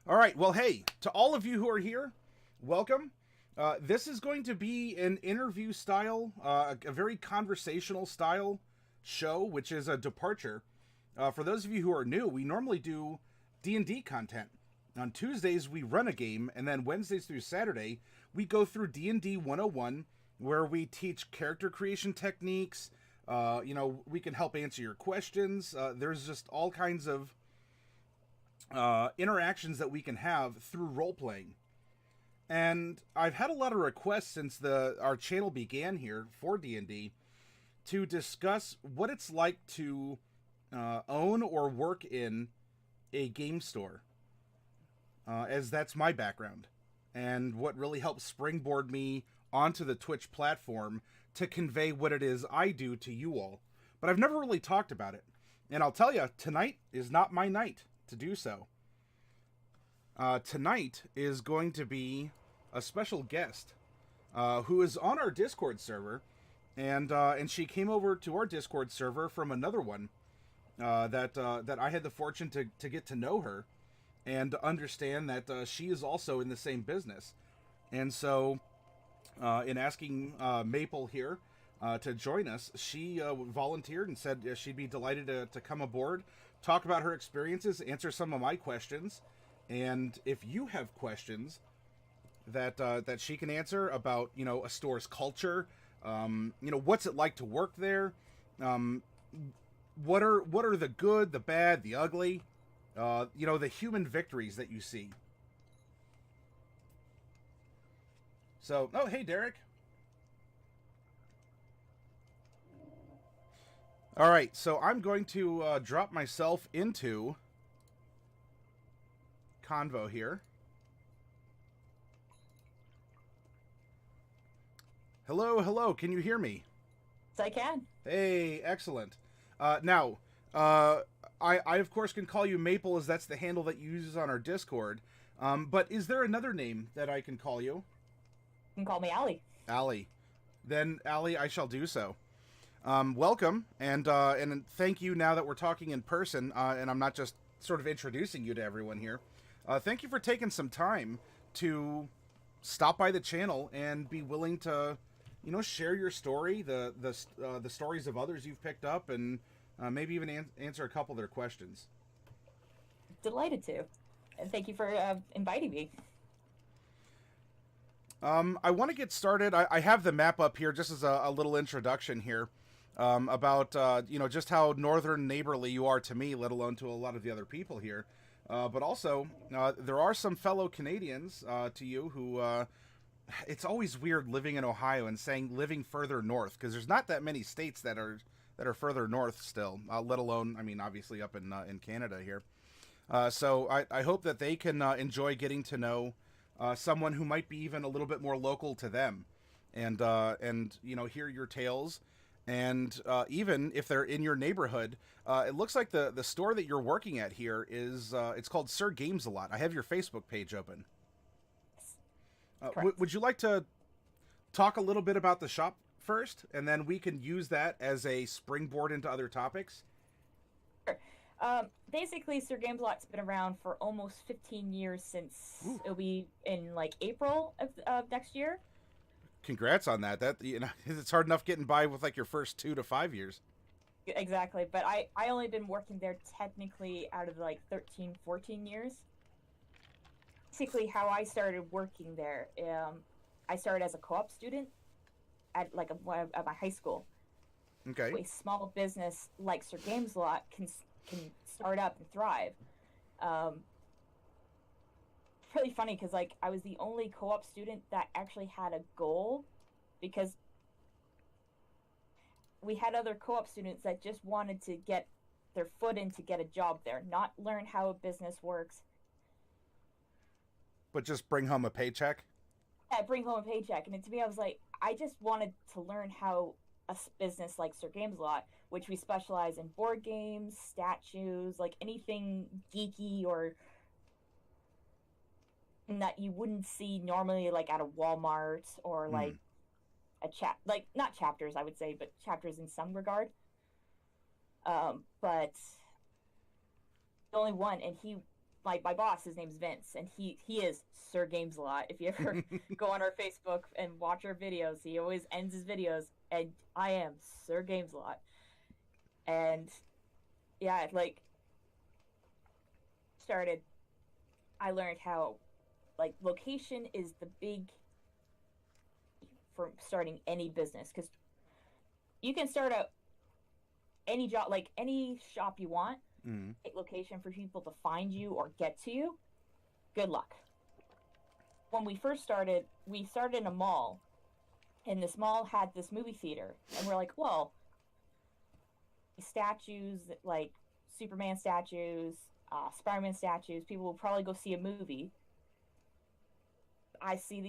All right. Well, hey, to all of you who are here, welcome. This is going to be an interview style, a very conversational style show, which is a departure. For those of you who are new, we normally do D&D content. On Tuesdays, we run a game, and then Wednesdays through Saturday, we go through D&D 101, where we teach character creation techniques. We can help answer your questions. There's just all kinds of interactions that we can have through role playing. And I've had a lot of requests since our channel began here for D&D to discuss what it's like to own or work in a game store, as that's my background, and what really helped springboard me onto the Twitch platform to convey what it is I do to you all. But I've never really talked about it. And I'll tell you, tonight is not my night to do so. Tonight is going to be a special guest who is on our Discord server, and she came over to our Discord server from another one that I had the fortune to get to know her and understand that she is also in the same business. And so, in asking Maple here to join us, she volunteered and said she'd be delighted to come aboard, talk about her experiences, answer some of my questions, and if you have questions that she can answer about, a store's culture, what's it like to work there, what are the good, the bad, the ugly, the human victories that you see. So, oh, hey, Derek. All right, so I'm going to drop myself into Convo here. Hello, can you hear me? Yes, I can. Hey, excellent. Now, I of course can call you Maple, as that's the handle that you use on our Discord. But is there another name that I can call you? You can call me Allie. Allie. Then, Allie, I shall do so. Welcome, and thank you now that we're talking in person, and I'm not just sort of introducing you to everyone here. Thank you for taking some time to stop by the channel and be willing to, share your story, the stories of others you've picked up, and maybe even answer a couple of their questions. Delighted to. And thank you for inviting me. I want to get started. I have the map up here just as a little introduction here about, just how northern neighborly you are to me, let alone to a lot of the other people here. But also, there are some fellow Canadians to you who, it's always weird living in Ohio and saying living further north, because there's not that many states that are further north still, let alone, obviously up in Canada here. So I hope that they can enjoy getting to know someone who might be even a little bit more local to them, and hear your tales. And even if they're in your neighborhood, it looks like the store that you're working at here is it's called Sir Games a Lot. I have your Facebook page open. Would you like to talk a little bit about the shop first, and then we can use that as a springboard into other topics? Sure. Basically, Sir Games a Lot's been around for almost 15 years since it'll be in April of next year. Congrats on that. It's hard enough getting by with your first 2 to 5 years. Exactly, but I only been working there technically out of 13, 14 years. Basically, how I started working there, I started as a co-op student at at my high school. Okay. A small business like Sir Games a Lot can start up and thrive. Really funny because I was the only co-op student that actually had a goal, because we had other co-op students that just wanted to get their foot in to get a job there, not learn how a business works, but just bring home a paycheck. Yeah, bring home a paycheck. And to me, I was like, I just wanted to learn how a business like Sir Games a Lot, which we specialize in board games, statues, anything geeky or that you wouldn't see normally at a Walmart or a not chapters, I would say, but chapters in some regard. But the only one, and he my boss, his name's Vince, and he is Sir Games a Lot. If you ever go on our Facebook and watch our videos, he always ends his videos, and I am Sir Games a Lot. And yeah, like started, I learned how like location is the big for starting any business, because you can start out any job, like any shop you want, location for people to find you or get to you. Good luck. When we first started, we started in a mall, and this mall had this movie theater, and we're like, well, statues like Superman statues, Spider-Man statues, people will probably go see a movie. I see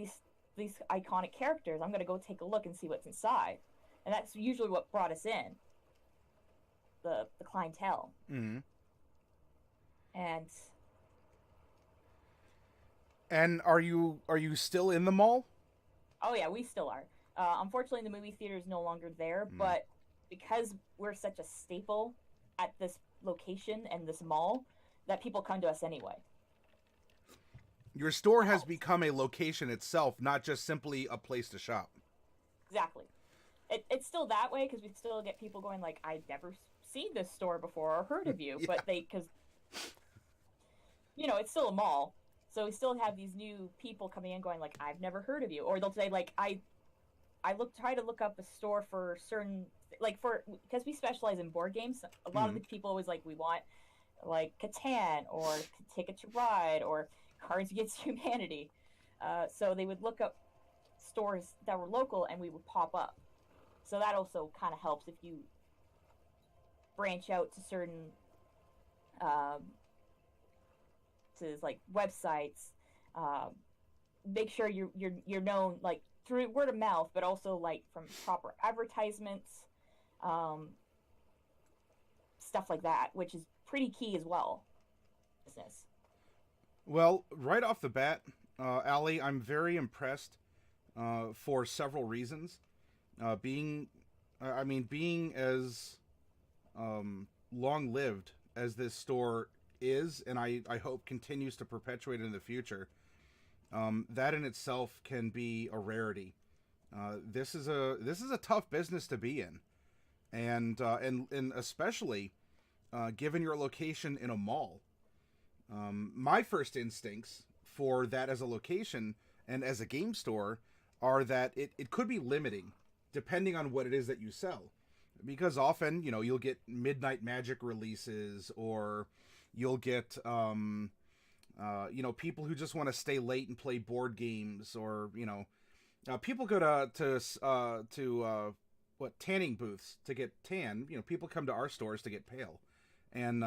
these iconic characters. I'm gonna go take a look and see what's inside, and that's usually what brought us in. The clientele. Mm-hmm. And are you still in the mall? Oh yeah, we still are. Unfortunately, the movie theater is no longer there, but because we're such a staple at this location and this mall, that people come to us anyway. Your store has become a location itself, not just simply a place to shop. Exactly. It's still that way, because we still get people going like, I've never seen this store before or heard of you. Yeah. But because, it's still a mall. So we still have these new people coming in going like, I've never heard of you. Or they'll say like, I try to look up a store for certain, like because we specialize in board games. A lot of the people always like, we want like Catan or Ticket to Ride or Cards Against Humanity. So they would look up stores that were local, and we would pop up. So that also kind of helps if you branch out to certain to like websites. Make sure you're known like through word of mouth, but also like from proper advertisements, stuff like that, which is pretty key as well. Business. Well, right off the bat, Allie, I'm very impressed for several reasons. Being as long-lived as this store is, and I hope continues to perpetuate in the future, that in itself can be a rarity. This is a tough business to be in, and especially given your location in a mall. My first instincts for that as a location and as a game store are that it could be limiting depending on what it is that you sell. Because often, you'll get Midnight Magic releases, or you'll get, people who just want to stay late and play board games, or, people go to tanning booths to get tan. People come to our stores to get pale. And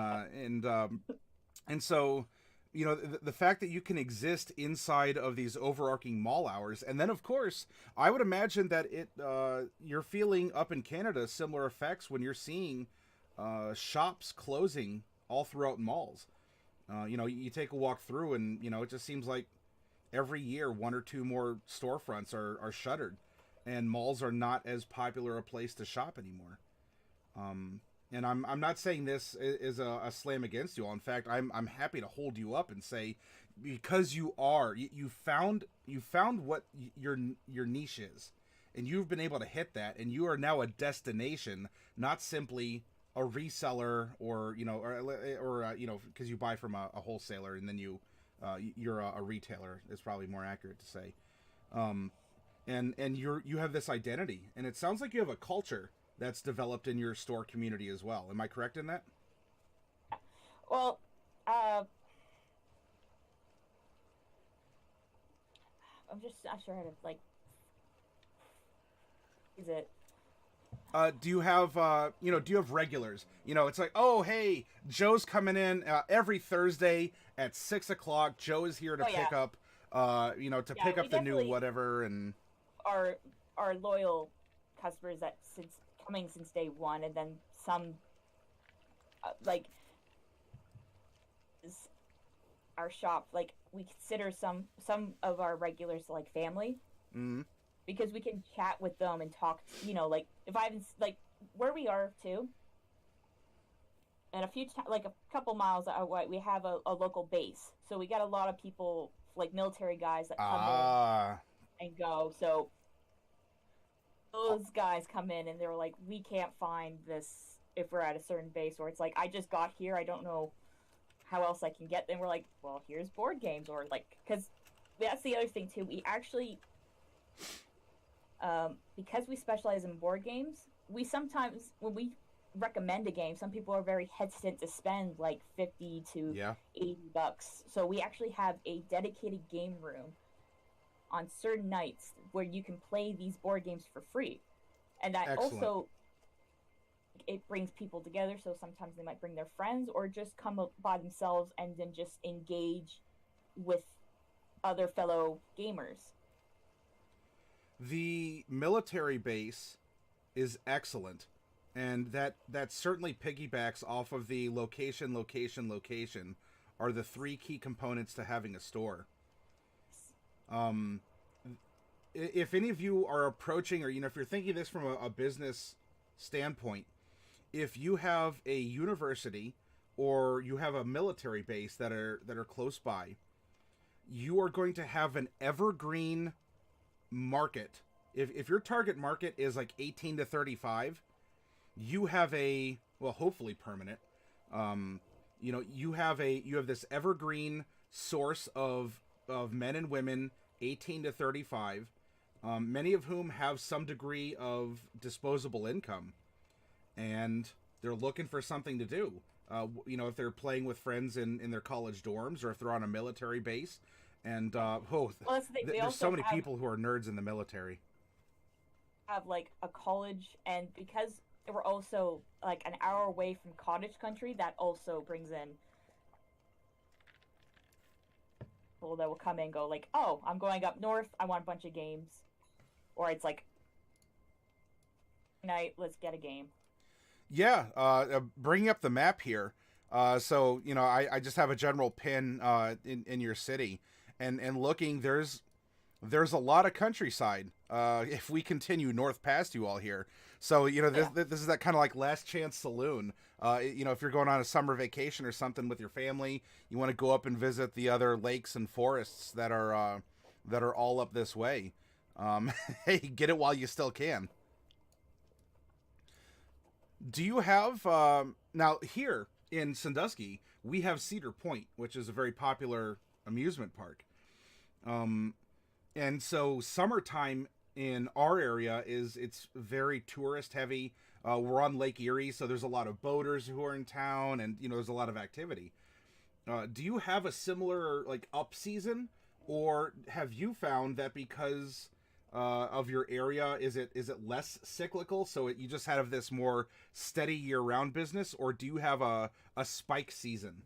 so, the fact that you can exist inside of these overarching mall hours, and then of course, I would imagine that you're feeling up in Canada similar effects when you're seeing shops closing all throughout malls. You take a walk through, and it just seems like every year one or two more storefronts are shuttered, and malls are not as popular a place to shop anymore. And I'm not saying this is a slam against you all. In fact, I'm happy to hold you up and say, because you found what your niche is, and you've been able to hit that, and you are now a destination, not simply a reseller or because you buy from a wholesaler, and then you're a retailer is probably more accurate to say. And you have this identity, and it sounds like you have a culture that's developed in your store community as well. Am I correct in that? Well, I'm just not sure how to is it? Do you have regulars? It's like, oh, hey, Joe's coming in every Thursday at 6:00. Joe is here to pick up, pick up the new whatever, and our loyal customers that coming since day one, and then some our shop, like we consider some of our regulars like family, because we can chat with them and talk. If I haven't where we are too, and like a couple miles away, we have a local base. So we got a lot of people, like military guys, that come in Ah, and go. So those guys come in and they're like, we can't find this if we're at a certain base, or it's like, I just got here, I don't know how else I can get them. We're like, well, here's board games, or like, because that's the other thing too. We actually, because we specialize in board games, we sometimes, when we recommend a game, some people are very hesitant to spend like 50 to yeah, $80. So we actually have a dedicated game room on certain nights where you can play these board games for free. And that excellent. also, it brings people together. So sometimes they might bring their friends or just come up by themselves and then just engage with other fellow gamers. The military base is excellent, and that certainly piggybacks off of the location are the three key components to having a store. Um, if any of you are approaching, or if you're thinking this from a business standpoint, if you have a university or you have a military base that are close by, you are going to have an evergreen market. If your target market is like 18 to 35, you have a, well, hopefully permanent, you have this evergreen source of men and women 18 to 35, many of whom have some degree of disposable income, and they're looking for something to do. If they're playing with friends in their college dorms, or if they're on a military base. And Well, that's the thing. They there's so also many people who are nerds in the military. have like a college, and because we're also like an hour away from cottage country, that also brings in people that will come and go like, oh, I'm going up north, I want a bunch of games. Or it's like, night, let's get a game. Yeah, bringing up the map here. So I just have a general pin in your city, and looking, there's a lot of countryside. If we continue north past you all here, so this is that kind of like last chance saloon. If you're going on a summer vacation or something with your family, you want to go up and visit the other lakes and forests that are all up this way. Hey, get it while you still can. Do you have now here in Sandusky? We have Cedar Point, which is a very popular amusement park. And so summertime in our area it's very tourist heavy. We're on Lake Erie, so there's a lot of boaters who are in town, and there's a lot of activity. Do you have a similar like up season, or have you found that because of your area, is it less cyclical, so you just have this more steady year round business, or do you have a spike season?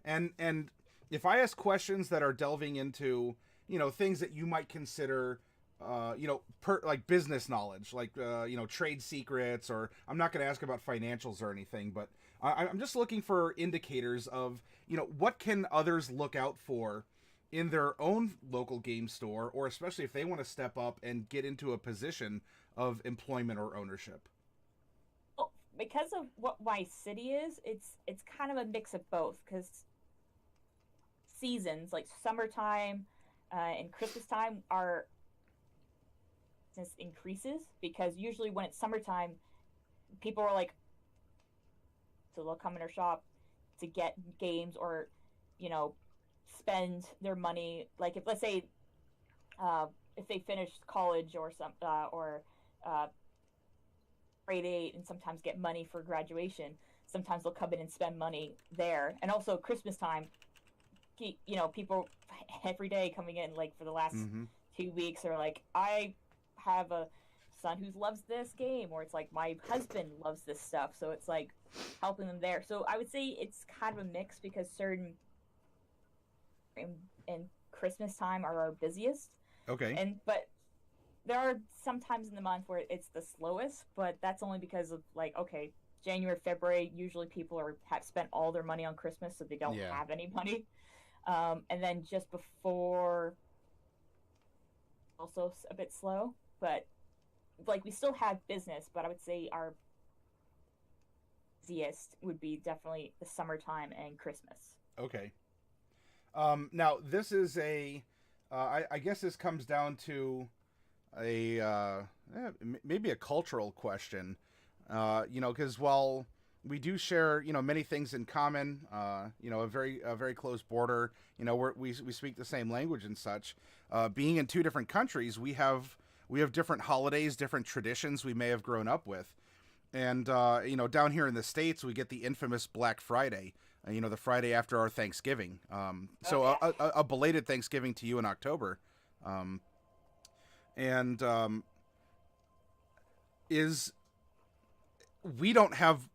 And if I ask questions that are delving into things that you might consider like business knowledge, like trade secrets, or I'm not going to ask about financials or anything, but I'm just looking for indicators of what can others look out for in their own local game store, or especially if they want to step up and get into a position of employment or ownership. Well, because of what my city is, it's kind of a mix of both. Because seasons like summertime and Christmas time, our business increases, because usually when it's summertime, people are like, so they'll come in our shop to get games, or spend their money. Like, if let's say if they finished college or grade 8, and sometimes get money for graduation, sometimes they'll come in and spend money there. And also Christmas time, people every day coming in, like for the last Mm-hmm. 2 weeks, are like, I have a son who loves this game, or it's like my husband loves this stuff, so it's like helping them there. So I would say it's kind of a mix, because certain in Christmas time are our busiest, Okay. but there are some times in the month where it's the slowest, but that's only because of like, okay, January, February, usually people have spent all their money on Christmas, so they don't Yeah. have any money. And then just before, also a bit slow, but like we still have business, but I would say our busiest would be definitely the summertime and Christmas. Okay. Now this is I guess this comes down to maybe a cultural question. Because while we do share, many things in common, a very close border, we speak the same language and such. Being in two different countries, we have different holidays, different traditions we may have grown up with. And, down here in the States, we get the infamous Black Friday, the Friday after our Thanksgiving. So a belated Thanksgiving to you in October. And is we don't have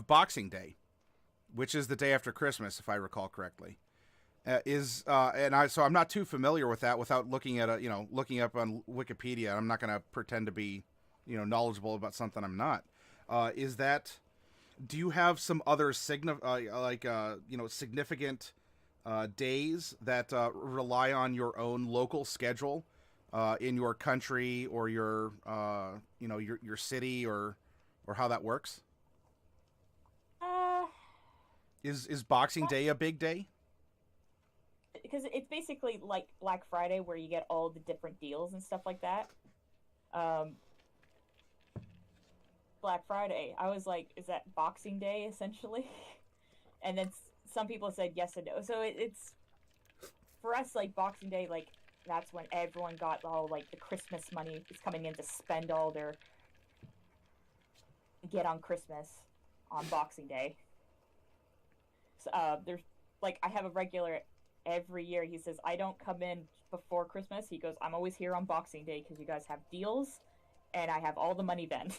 Boxing Day, which is the day after Christmas, if I recall correctly. So I'm not too familiar with that without looking at looking up on Wikipedia. I'm not going to pretend to be, knowledgeable about something I'm not. Do you have some other significant days that rely on your own local schedule in your country or your city or how that works? Is Boxing Day a big day? Because it's basically like Black Friday, where you get all the different deals and stuff like that. Black Friday, I was like, is that Boxing Day essentially? And then some people said yes and no. So it's for us, like Boxing Day, like that's when everyone got all like the Christmas money is coming in to spend all their get on Christmas on Boxing Day. So, there's like I have a regular every year. He says I don't come in before Christmas. He goes, I'm always here on Boxing Day because you guys have deals, and I have all the money then.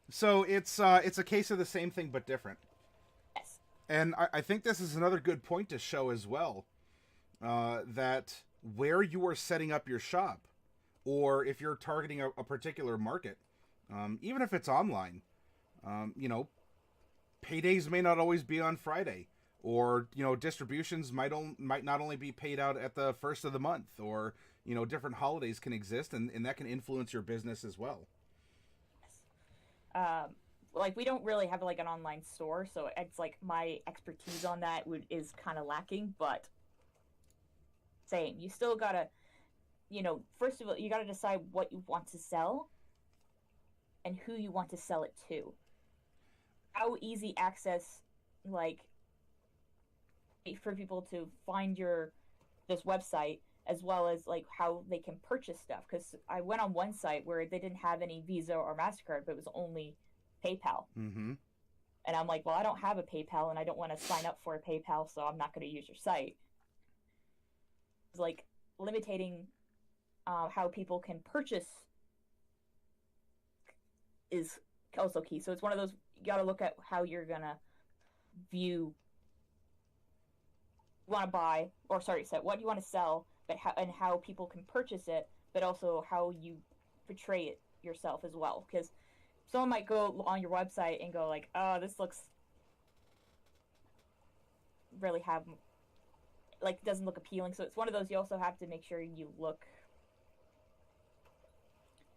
So it's a case of the same thing but different. Yes. And I think this is another good point to show as well, that where you are setting up your shop, or if you're targeting a particular market, even if it's online, paydays may not always be on Friday, or distributions might not only be paid out at the first of the month, or different holidays can exist, and that can influence your business as well. Like we don't really have like an online store, so it's like my expertise on that is kind of lacking. But same, you still gotta, first of all, you gotta decide what you want to sell and who you want to sell it to. How easy access, like, for people to find this website, as well as like how they can purchase stuff. Because I went on one site where they didn't have any Visa or MasterCard, but it was only PayPal. Mm-hmm. And I'm like, well, I don't have a PayPal, and I don't want to sign up for a PayPal, so I'm not going to use your site. It's like limiting how people can purchase is also key. So it's one of those, you got to look at how you're going to view, want to buy, or sorry, so what you want to sell, but how people can purchase it, but also how you portray it yourself as well. Because someone might go on your website and go like, oh, this looks really doesn't look appealing. So it's one of those, you also have to make sure you look,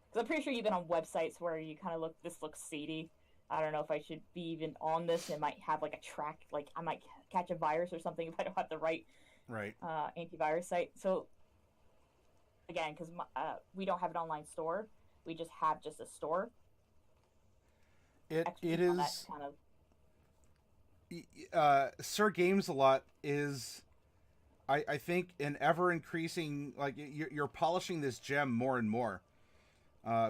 because I'm pretty sure you've been on websites where you kind of this looks seedy. I don't know if I should be even on this. It might have like a track, like I might catch a virus or something if I don't have the right antivirus site. So again, because we don't have an online store, we just have a store. It is kind of... Sir Games a lot is, I think, an ever increasing, like you're polishing this gem more and more.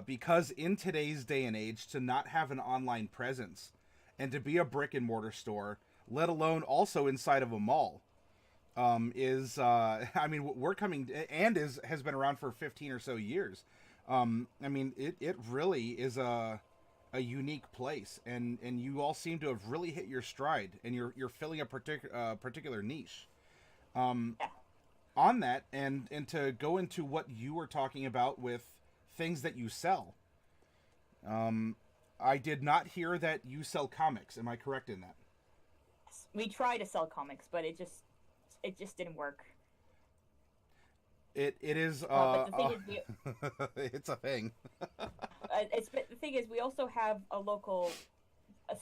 Because in today's day and age, to not have an online presence and to be a brick and mortar store, let alone also inside of a mall, we're coming, and has been around for 15 or so years. It really is a unique place, and you all seem to have really hit your stride, and you're filling a particular niche. On that, and to go into what you were talking about with things that you sell. I did not hear that you sell comics. Am I correct in that? We try to sell comics, but it just didn't work. It is but the thing is, it's a thing. the thing is, we also have a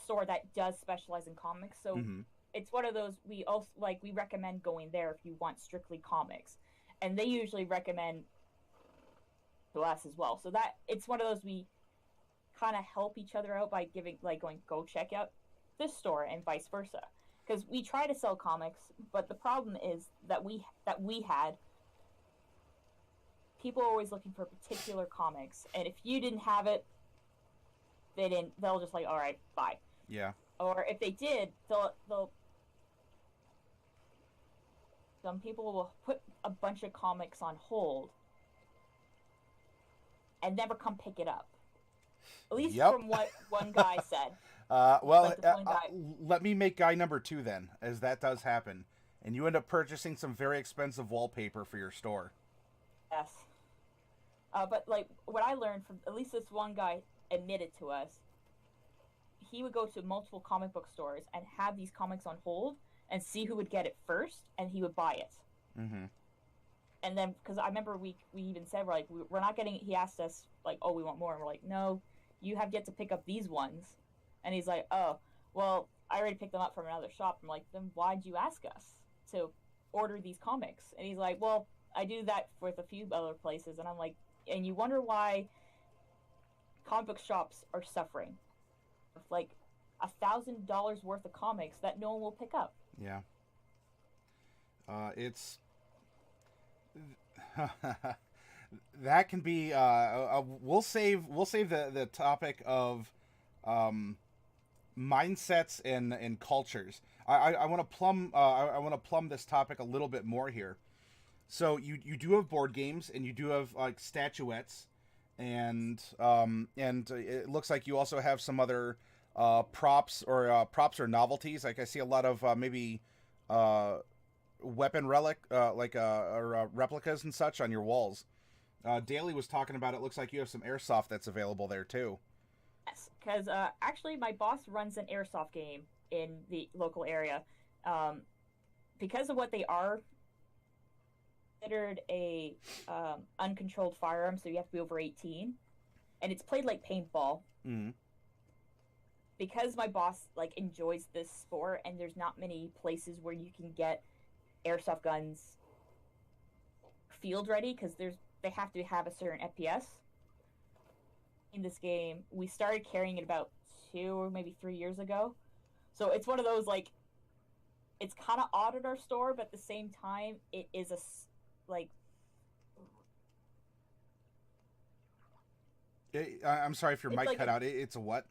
store that does specialize in comics, so Mm-hmm. it's one of those we also like. We recommend going there if you want strictly comics, and they usually recommend to us as well. So that it's one of those we kind of help each other out by giving going go check out this store and vice versa, because we try to sell comics, but the problem is that we had people are always looking for particular comics, and if you didn't have it, they'll just like, all right, bye. Yeah. Or if they did, they'll some people will put a bunch of comics on hold and never come pick it up. At least Yep. from what one guy said. Let me make guy number 2 then, as that does happen, and you end up purchasing some very expensive wallpaper for your store. Yes. But like what I learned from at least this one guy admitted to us, he would go to multiple comic book stores and have these comics on hold and see who would get it first, and he would buy it. Mm-hmm. And then, because I remember we even said, we're not getting it. He asked us, like, oh, we want more. And we're like, no, you have yet to pick up these ones. And he's like, oh, well, I already picked them up from another shop. I'm like, then why'd you ask us to order these comics? And he's like, well, I do that with a few other places. And I'm like, and you wonder why comic book shops are suffering. With like $1,000 worth of comics that no one will pick up. Yeah. It's that can be. We'll save the topic of mindsets and cultures. I want to plumb. I want to plumb this topic a little bit more here. So you do have board games, and you do have like statuettes, and it looks like you also have some other props or novelties. Like I see a lot of maybe weapon replicas and such on your walls. Daly was talking about it. Looks like you have some airsoft that's available there too. Yes, because actually my boss runs an airsoft game in the local area. Because of what they are considered a uncontrolled firearm, so you have to be over 18, and it's played like paintball. Mm-hmm. Because my boss enjoys this sport, and there's not many places where you can get airsoft guns field ready, because they have to have a certain FPS. In this game, we started carrying it about 2 or maybe 3 years ago. So it's one of those it's kind of odd at our store, but at the same time, it is I'm sorry if your mic cut out. It's a what?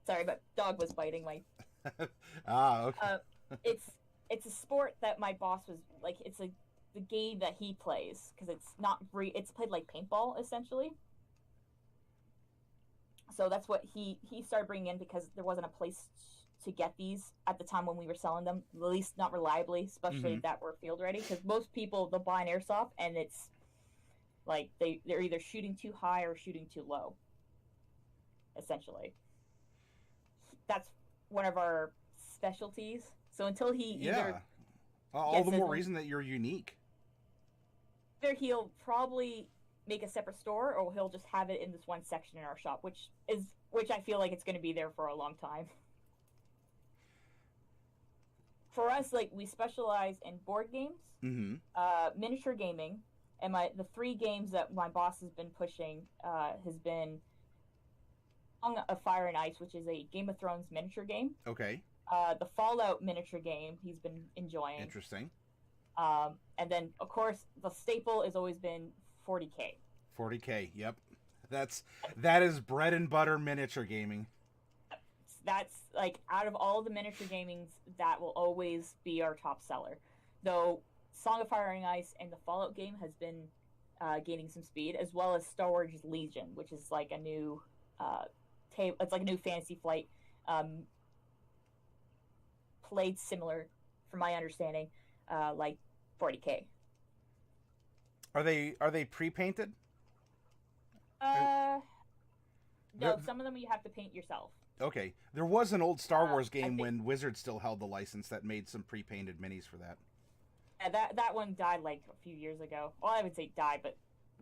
Sorry, but dog was biting my. Okay. It's a sport that my boss was it's the game that he plays, because it's played like paintball essentially. So that's what he started bringing in, because there wasn't a place to get these at the time when we were selling them, at least not reliably, especially that were field ready. Because most people, they'll buy an airsoft and it's they're either shooting too high or shooting too low. Essentially, that's one of our specialties. So until he either all the more reason that you're unique. Either he'll probably make a separate store, or he'll just have it in this one section in our shop, which I feel like it's going to be there for a long time. For us, we specialize in board games, miniature gaming, and the 3 games that my boss has been pushing has been Song of Fire and Ice, which is a Game of Thrones miniature game. Okay. The Fallout miniature game he's been enjoying. Interesting. And then, of course, the staple has always been 40K. 40K, yep. That is bread and butter miniature gaming. That's out of all the miniature gamings, that will always be our top seller. Though Song of Fire and Ice and the Fallout game has been gaining some speed, as well as Star Wars Legion, which is a new it's a new Fantasy Flight, played similar, from my understanding, like 40K. Are they pre-painted? No, some of them you have to paint yourself. Okay. There was an old Star Wars game when Wizards still held the license that made some pre-painted minis for that. Yeah, that one died a few years ago. Well, I would say died, but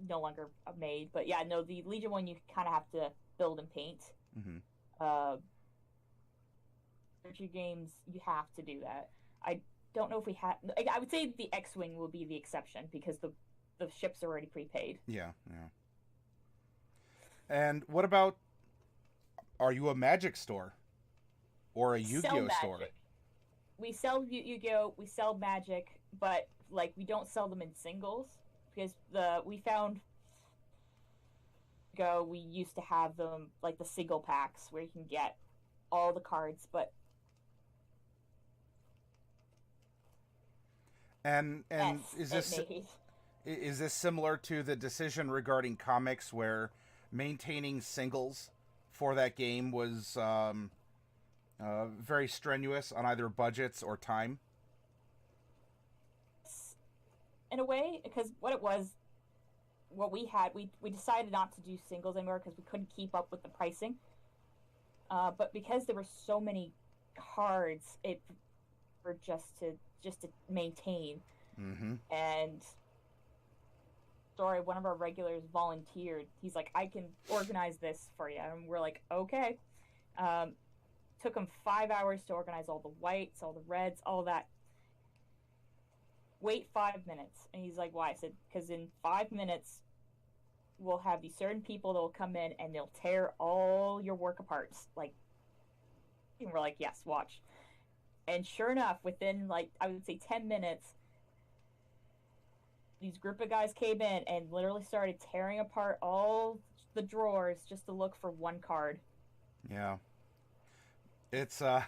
no longer made. But yeah, no, the Legion one you kind of have to build and paint. Mm-hmm. Strategy games you have to do that. I don't know if we have. I would say the X-wing will be the exception because the ships are already prepaid. Yeah, yeah. And what about? Are you a Magic store or a Yu-Gi-Oh store? We sell Yu-Gi-Oh, we sell Magic, but like we don't sell them in singles because we found we used to have them like the single packs where you can get all the cards, but And yes, is this similar to the decision regarding comics where maintaining singles for that game was very strenuous on either budgets or time? in a way, because what we had, we decided not to do singles anymore because we couldn't keep up with the pricing. But because there were so many cards, it for just to maintain. Mm-hmm. And sorry, one of our regulars volunteered. He's like, I can organize this for you, and we're like, okay. Took him 5 hours to organize all the whites, all the reds, all that. Wait 5 minutes, and he's like, why? I said, because in 5 minutes we'll have these certain people that will come in and they'll tear all your work apart. Like, and we're like, yes, watch. And sure enough, within like I would say 10 minutes, these group of guys came in and literally started tearing apart all the drawers just to look for one card. Yeah, it's the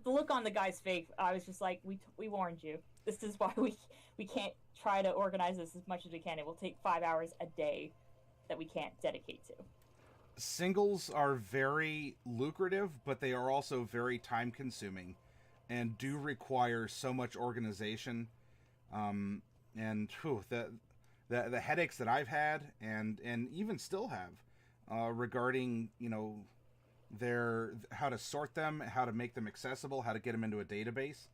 look on the guy's face. I was just like, we warned you. This is why we can't try to organize this as much as we can. It will take 5 hours a day that we can't dedicate to. Singles are very lucrative, but they are also very time consuming and do require so much organization. And the headaches that I've had and even still have regarding, how to sort them, how to make them accessible, how to get them into a database.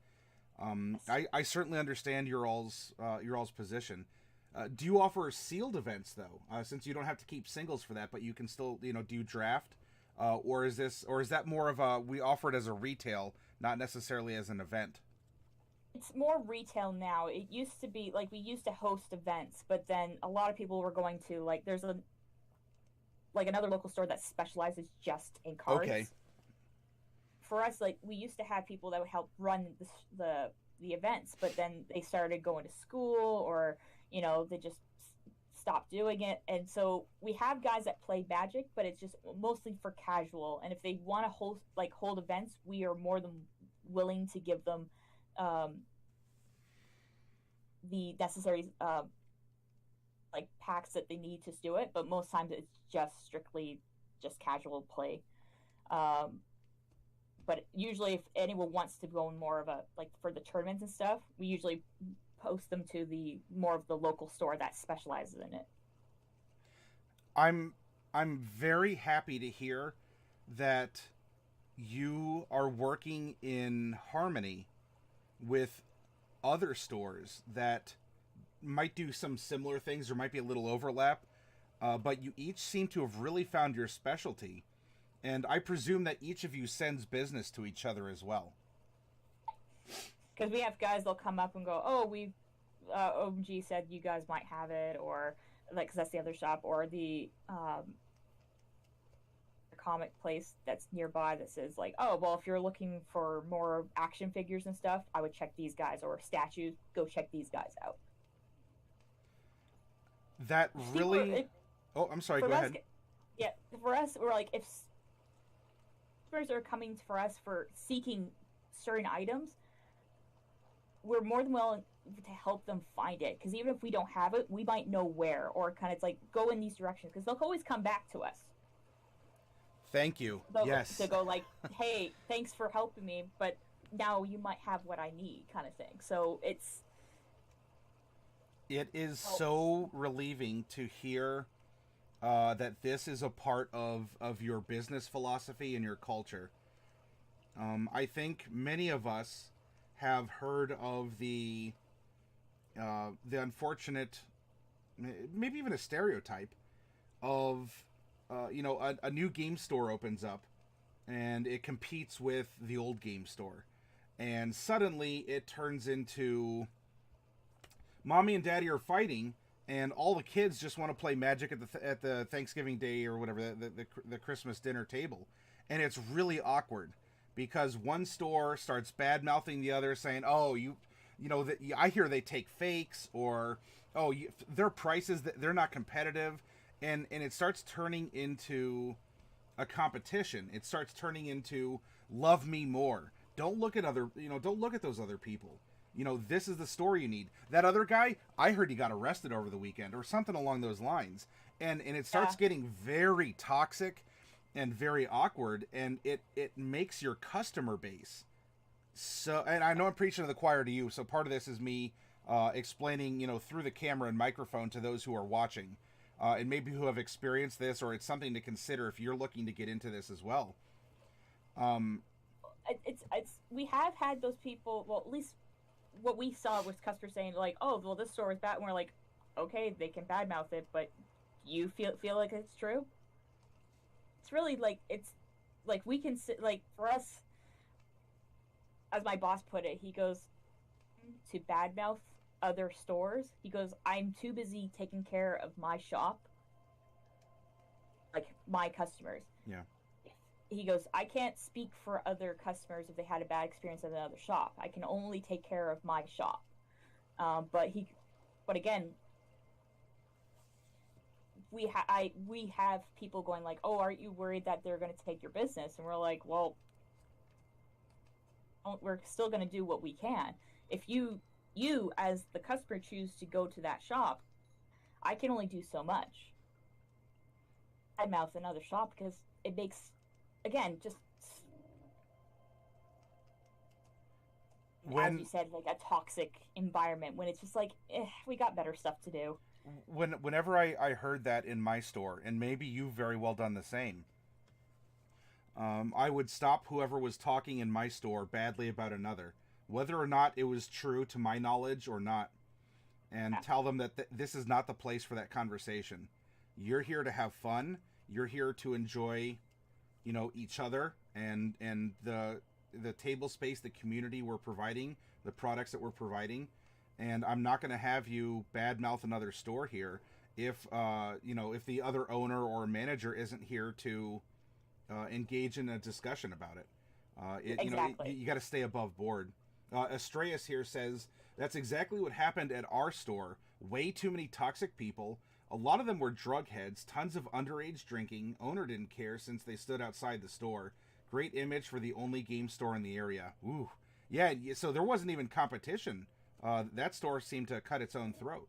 I certainly understand your all's position. Do you offer sealed events though? Since you don't have to keep singles for that, but you can still, do draft, or is that more of we offer it as a retail, not necessarily as an event? It's more retail now. It used to be like we used to host events, but then a lot of people were going to there's another local store that specializes just in cards. Okay. For us, we used to have people that would help run the events, but then they started going to school or they just stopped doing it. And so we have guys that play Magic, but it's just mostly for casual. And if they want to hold events, we are more than willing to give them the necessary packs that they need to do it. But most times it's just strictly just casual play. But usually if anyone wants to go in more of a for the tournaments and stuff, we usually post them to the more of the local store that specializes in it. I'm very happy to hear that you are working in harmony with other stores that might do some similar things. There might be a little overlap, but you each seem to have really found your specialty. And I presume that each of you sends business to each other as well. Because we have guys, they'll come up and go, oh, OMG said you guys might have it, or because that's the other shop, or the comic place that's nearby that says oh, well, if you're looking for more action figures and stuff, I would check these guys, or statues, go check these guys out. That really... Oh, I'm sorry, go ahead. Yeah, for us, we're if customers are coming for us for seeking certain items, we're more than willing to help them find it, because even if we don't have it, we might know where, or kind of go in these directions, because they'll always come back to us. Thank you. Yes. To go hey, thanks for helping me, but now you might have what I need, kind of thing. So it is so relieving to hear that this is a part of your business philosophy and your culture. I think many of us have heard of the unfortunate maybe even a stereotype of, a new game store opens up and it competes with the old game store. And suddenly it turns into mommy and daddy are fighting, and all the kids just want to play Magic at the Thanksgiving Day or whatever, the Christmas dinner table. And it's really awkward because one store starts bad mouthing the other, saying, "Oh, I hear they take fakes," or "Oh, their prices, they're not competitive," and it starts turning into a competition. It starts turning into love me more. Don't look at don't look at those other people. This is the store you need. That other guy, I heard he got arrested over the weekend or something along those lines. And it starts getting very toxic and very awkward, and it makes your customer base. So, and I know I'm preaching to the choir to you, so part of this is me explaining, through the camera and microphone to those who are watching, and maybe who have experienced this, or it's something to consider if you're looking to get into this as well. It's we have had those people. Well, at least what we saw was customers saying like, "Oh, well, this store is bad," and we're like, "Okay, they can badmouth it, but you feel like it's true." It's really like it's like we can sit like for us, as my boss put it, he goes to badmouth other stores. He goes, "I'm too busy taking care of my shop, like my customers." Yeah. He goes, "I can't speak for other customers if they had a bad experience at another shop. I can only take care of my shop." But again, we have people going like, "Oh, aren't you worried that they're going to take your business?" And we're like, "Well, we're still going to do what we can. If you as the customer choose to go to that shop, I can only do so much. I'd mouth another shop because it makes." Again, just as you said, like a toxic environment when it's just like, we got better stuff to do. Whenever I heard that in my store, and maybe you've very well done the same, I would stop whoever was talking in my store badly about another, whether or not it was true to my knowledge or not, and tell them that this is not the place for that conversation. You're here to have fun. You're here to enjoy each other and the table space, the community we're providing, the products that we're providing. And I'm not going to have you badmouth another store here if if the other owner or manager isn't here to engage in a discussion about it. Exactly. You got to stay above board. Estrellas here says that's exactly what happened at our store. Way too many toxic people. A lot of them were drug heads, tons of underage drinking. Owner didn't care since they stood outside the store. Great image for the only game store in the area. Ooh. Yeah, so there wasn't even competition. That store seemed to cut its own throat.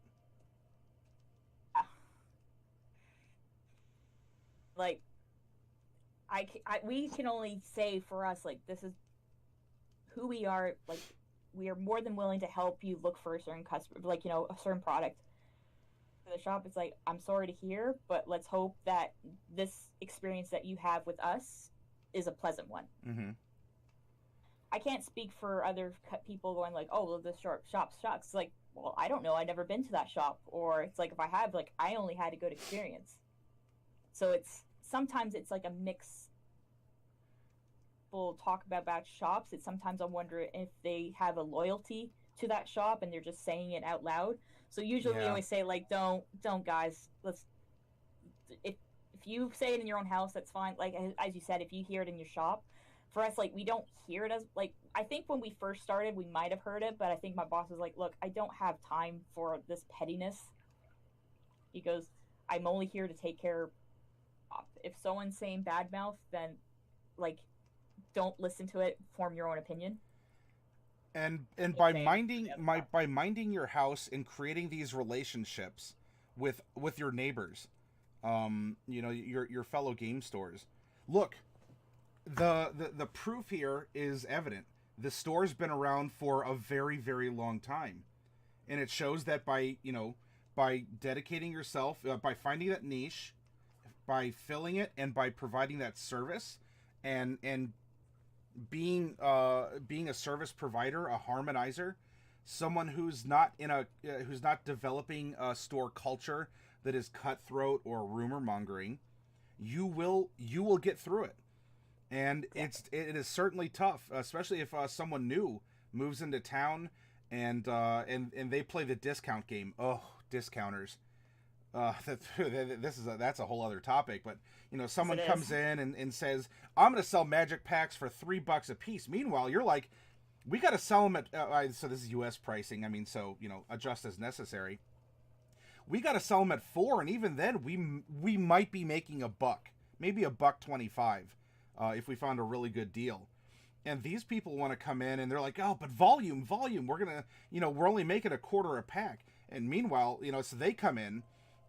Like, we can only say for us, like, this is who we are. Like, we are more than willing to help you look for a certain customer, like, a certain product. The shop, it's like, I'm sorry to hear, but let's hope that this experience that you have with us is a pleasant one. Mm-hmm. I can't speak for other people going like, "Oh, well, this shop sucks." It's like, well, I don't know. I've never been to that shop. Or it's like, if I have, like, I only had a good experience. So sometimes it's like a mix. People talk about bad shops. Sometimes I wonder if they have a loyalty to that shop and they're just saying it out loud. So usually we always say like, don't guys, let's, if you say it in your own house, that's fine. Like, as you said, if you hear it in your shop, for us, like, we don't hear it as, like, I think when we first started, we might have heard it, but I think my boss was like, "Look, I don't have time for this pettiness." He goes, "I'm only here to take care of, if someone's saying bad mouth, then, like, don't listen to it, form your own opinion." And by minding your house and creating these relationships with your neighbors, your fellow game stores. Look, the proof here is evident. The store's been around for a very, very long time, and it shows that by dedicating yourself, by finding that niche, by filling it, and by providing that service, and being a service provider, a harmonizer, someone who's not who's not developing a store culture that is cutthroat or rumor mongering, you will get through it. And it is certainly tough, especially if someone new moves into town and they play the discount game. Oh, discounters. That's a whole other topic, but someone Yes, it comes is. in and says, "I'm going to sell magic packs for $3 a piece." Meanwhile, you're like, "We got to sell them at." So this is U.S. pricing. I mean, so adjust as necessary. We got to sell them at 4, and even then, we might be making a buck, maybe a buck 25, if we found a really good deal. And these people want to come in and they're like, "Oh, but volume, volume. We're gonna, we're only making a quarter a pack." And meanwhile, so they come in,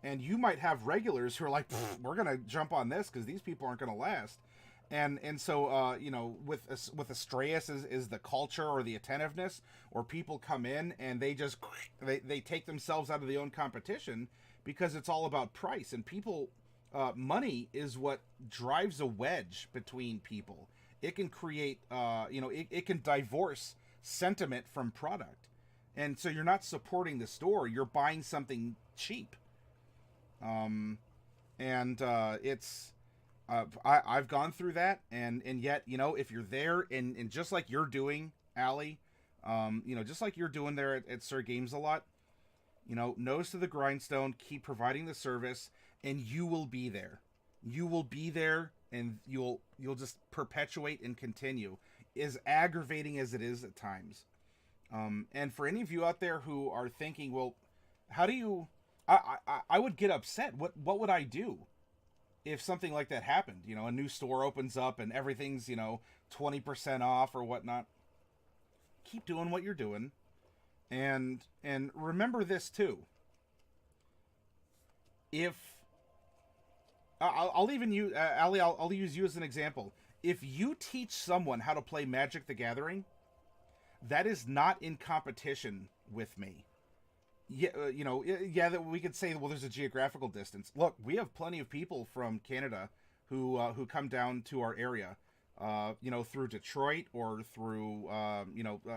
and you might have regulars who are like, "We're gonna jump on this because these people aren't gonna last." And so with Astreus is the culture or the attentiveness, or people come in and they take themselves out of the own competition because it's all about price, and people money is what drives a wedge between people. It can create it can divorce sentiment from product, and so you're not supporting the store, you're buying something cheap. And it's I've gone through that, and yet if you're there and just like you're doing, Allie, just like you're doing there at Sir Games a lot, nose to the grindstone, keep providing the service, and you will be there. You will be there, and you'll just perpetuate and continue, as aggravating as it is at times. And for any of you out there who are thinking, well, how do you? I would get upset. What would I do if something like that happened? A new store opens up and everything's 20% off or whatnot. Keep doing what you're doing, and remember this too. If I'll even use Ali, I'll use you as an example. If you teach someone how to play Magic the Gathering, that is not in competition with me. Yeah, that we could say, well, there's a geographical distance. Look, we have plenty of people from Canada who come down to our area, through Detroit or through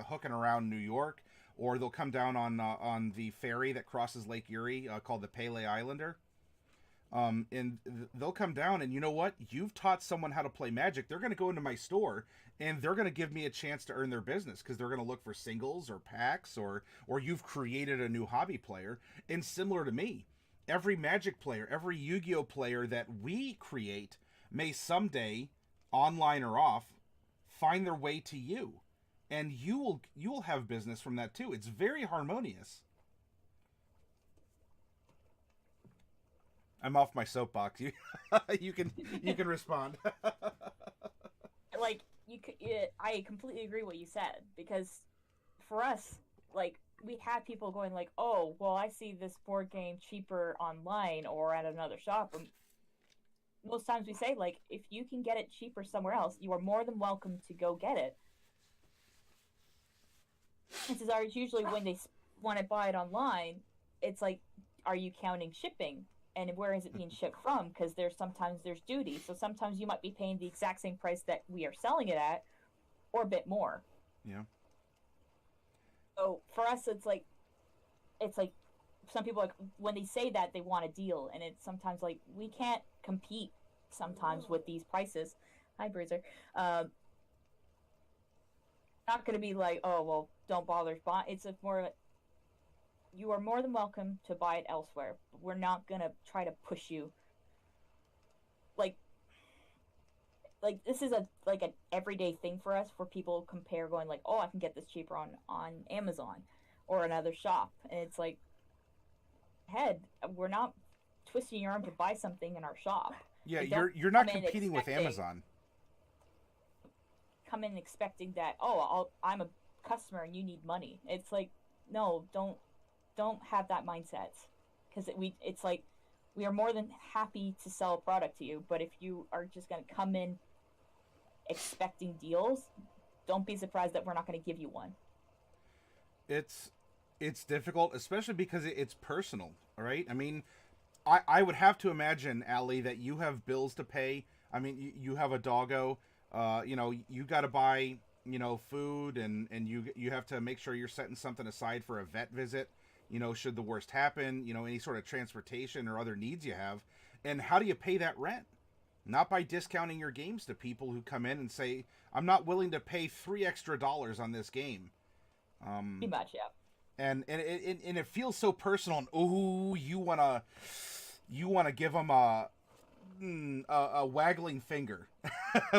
hooking around New York, or they'll come down on the ferry that crosses Lake Erie, called the Pele Islander. They'll come down, and you know what? You've taught someone how to play Magic. They're going to go into my store, and they're going to give me a chance to earn their business because they're going to look for singles or packs, or you've created a new hobby player. And similar to me, every Magic player, every Yu-Gi-Oh player that we create may someday, online or off, find their way to you, and you will have business from that too. It's very harmonious. I'm off my soapbox. You can respond. Like I completely agree what you said, because for us, like, we have people going like, "Oh, well, I see this board game cheaper online or at another shop." And most times we say, like, if you can get it cheaper somewhere else, you are more than welcome to go get it. Chances are, usually when they want to buy it online, it's like, are you counting shipping? And where is it being shipped from? Because sometimes there's duty, so sometimes you might be paying the exact same price that we are selling it at, or a bit more. Yeah. So for us, it's like some people, like, when they say that, they want a deal, and it's sometimes like we can't compete sometimes with these prices. Hi, Bruiser. Not going to be like, "Oh, well, don't bother buying." It's more, you are more than welcome to buy it elsewhere. We're not gonna try to push you. Like, this is an everyday thing for us. For people compare, going like, "Oh, I can get this cheaper on Amazon or another shop," and it's like, we're not twisting your arm to buy something in our shop. Yeah, Like, you're not competing with Amazon. Come in expecting that, "Oh, I'm a customer and you need money." It's like, no, don't have that mindset, because it's like, we are more than happy to sell a product to you, but if you are just going to come in expecting deals, don't be surprised that we're not going to give you one. It's difficult, especially because it's personal, right? I mean, I would have to imagine, Allie, that you have bills to pay. I mean, you have a doggo. You got to buy food, and you have to make sure you're setting something aside for a vet visit, should the worst happen, any sort of transportation or other needs you have. And how do you pay that rent? Not by discounting your games to people who come in and say, I'm not willing to pay $3 extra on this game. Pretty much, yeah. And it feels so personal. And ooh, you wanna give them a waggling finger.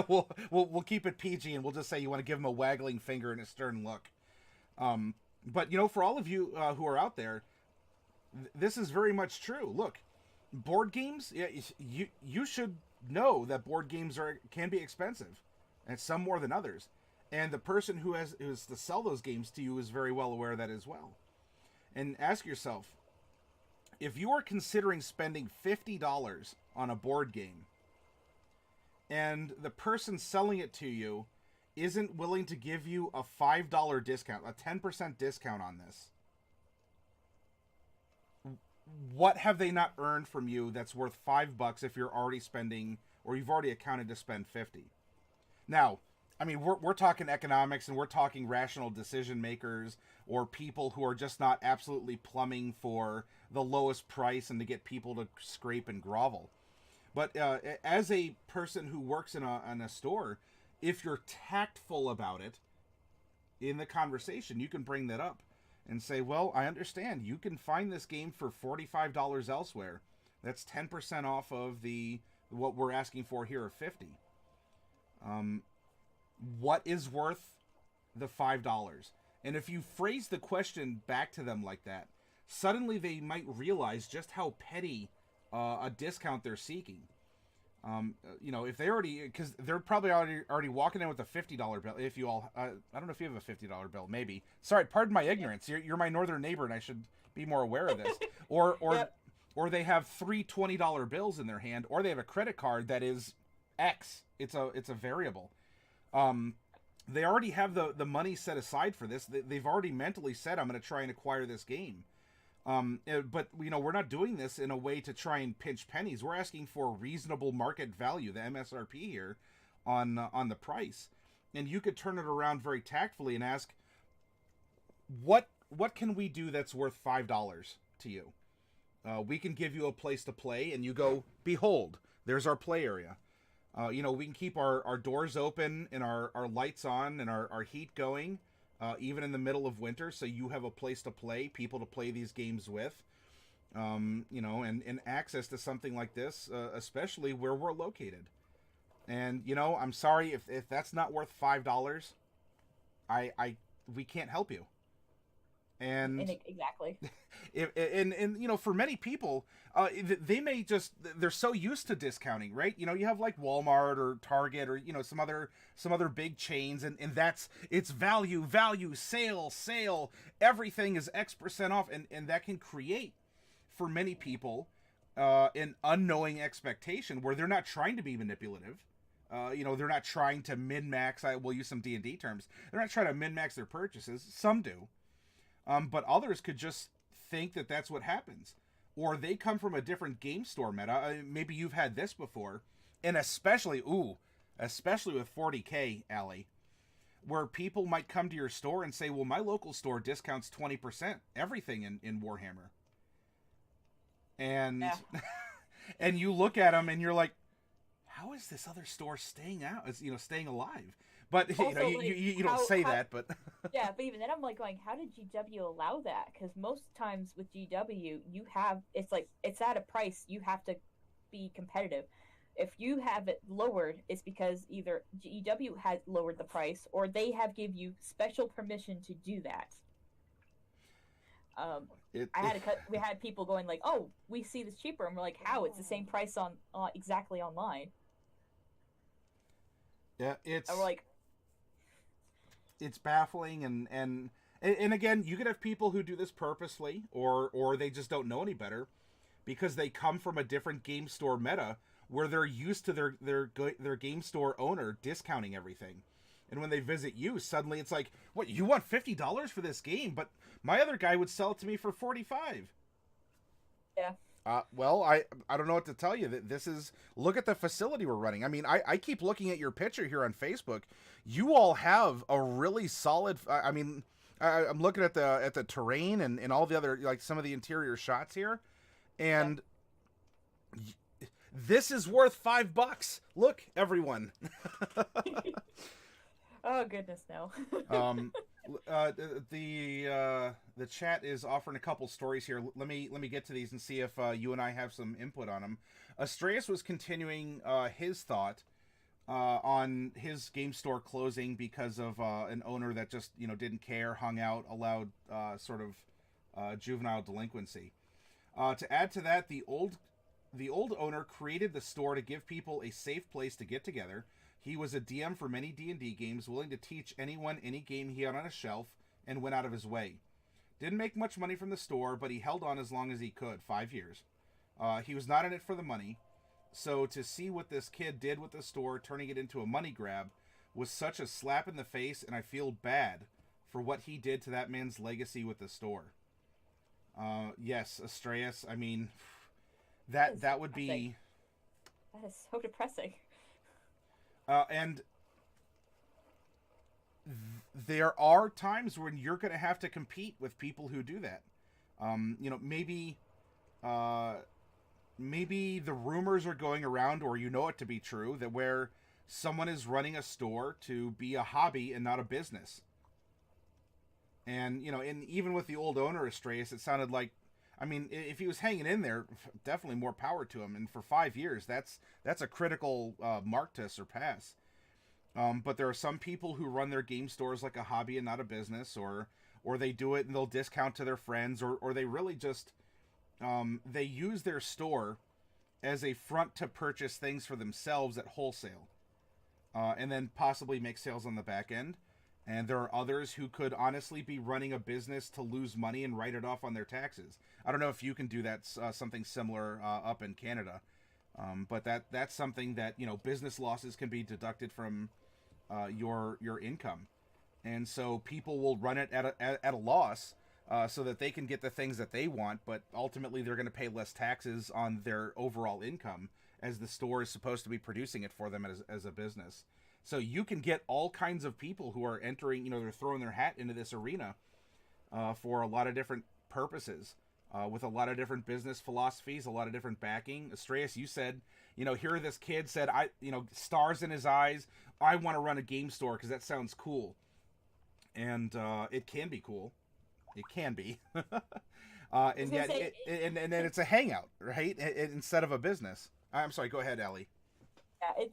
we'll keep it PG, and we'll just say you want to give them a waggling finger and a stern look. But for all of you who are out there, this is very much true. Look, board games. You should know that board games can be expensive, and some more than others. And the person who is to sell those games to you is very well aware of that as well. And ask yourself, if you are considering spending $50 on a board game, and the person selling it to you isn't willing to give you a $5 discount, a 10% discount on this, what have they not earned from you that's worth $5 if you're already spending, or you've already accounted to spend 50? Now, I mean, we're talking economics, and we're talking rational decision makers, or people who are just not absolutely plumbing for the lowest price and to get people to scrape and grovel. But as a person who works in a store, if you're tactful about it in the conversation, you can bring that up and say, well, I understand you can find this game for $45 elsewhere. That's 10% off of what we're asking for here of 50. What is worth the $5? And if you phrase the question back to them like that, suddenly they might realize just how petty a discount they're seeking. If they because they're probably already walking in with a $50 bill. If you all, I don't know if you have a $50 bill, maybe. Sorry, pardon my ignorance. You're my northern neighbor, and I should be more aware of this. Or they have three $20 bills in their hand, or they have a credit card that is X. It's a variable. They already have the money set aside for this. They've already mentally said, I'm going to try and acquire this game. But we're not doing this in a way to try and pinch pennies. We're asking for reasonable market value, the MSRP here, on the price. And you could turn it around very tactfully and ask, what can we do that's worth $5 to you? We can give you a place to play, and you go, behold, there's our play area. We can keep our doors open and our lights on and our heat going, even in the middle of winter, so you have a place to play, people to play these games with, and access to something like this, especially where we're located. And, I'm sorry if that's not worth $5, we can't help you. And exactly. And for many people, they may they're so used to discounting, right? You have like Walmart or Target or some other big chains, and it's value, sale, everything is X% off, and that can create for many people an unknowing expectation where they're not trying to be manipulative. They're not trying to min-max. I will use some D&D terms. They're not trying to min-max their purchases. Some do. But others could just think that that's what happens. Or they come from a different game store meta. Maybe you've had this before. And especially with 40K, Allie, where people might come to your store and say, well, my local store discounts 20% everything in Warhammer. And and you look at them and you're like, how is this other store staying alive? But Also, you don't say that, but yeah, but even then I'm like going, how did GW allow that? Because most times with GW, it's at a price, you have to be competitive. If you have it lowered, it's because either GW has lowered the price or they have give you special permission to do that. We had people going like, oh, we see this cheaper, and we're like, how? It's the same price on exactly online. Yeah, and we're like, it's baffling, and again, you could have people who do this purposely, or they just don't know any better, because they come from a different game store meta where they're used to their game store owner discounting everything, and when they visit you, suddenly it's like, what, you want $50 for this game, but my other guy would sell it to me for $45. Yeah. Well, I don't know what to tell you. This is look at the facility we're running. I mean, I keep looking at your picture here on Facebook. You all have a really solid. I mean, I'm looking at the terrain and all the other like some of the interior shots here, and this is worth $5. Look, everyone. Oh goodness, no. um, the chat is offering a couple stories here. Let me get to these and see if you and I have some input on them. Astraeus was continuing his thought on his game store closing because of an owner that just didn't care, hung out, allowed sort of juvenile delinquency. To add to that, the old owner created the store to give people a safe place to get together. He was a DM for many D&D games, willing to teach anyone any game he had on a shelf, and went out of his way. Didn't make much money from the store, but he held on as long as he could, 5 years. He was not in it for the money, so to see what this kid did with the store, turning it into a money grab, was such a slap in the face, and I feel bad for what he did to that man's legacy with the store. Yes, Astraeus, I mean, that would be... That is so depressing. And there are times when you're going to have to compete with people who do that. Maybe the rumors are going around, or it to be true, that where someone is running a store to be a hobby and not a business. And, and even with the old owner, Astraeus, it sounded like, I mean, if he was hanging in there, definitely more power to him. And for 5 years, that's a critical mark to surpass. But there are some people who run their game stores like a hobby and not a business, or they do it and they'll discount to their friends, or they really just they use their store as a front to purchase things for themselves at wholesale, and then possibly make sales on the back end. And there are others who could honestly be running a business to lose money and write it off on their taxes. I don't know if you can do that, something similar up in Canada. But that's something that, business losses can be deducted from your income. And so people will run it at a loss so that they can get the things that they want, but ultimately they're going to pay less taxes on their overall income, as the store is supposed to be producing it for them as a business. So you can get all kinds of people who are entering, they're throwing their hat into this arena for a lot of different purposes, with a lot of different business philosophies, a lot of different backing. Astraeus, you said, here this kid said, stars in his eyes, I want to run a game store because that sounds cool. And it can be cool. It can be. And yet, and then it's a hangout, right? Instead of a business. I'm sorry, go ahead, Allie. Yeah,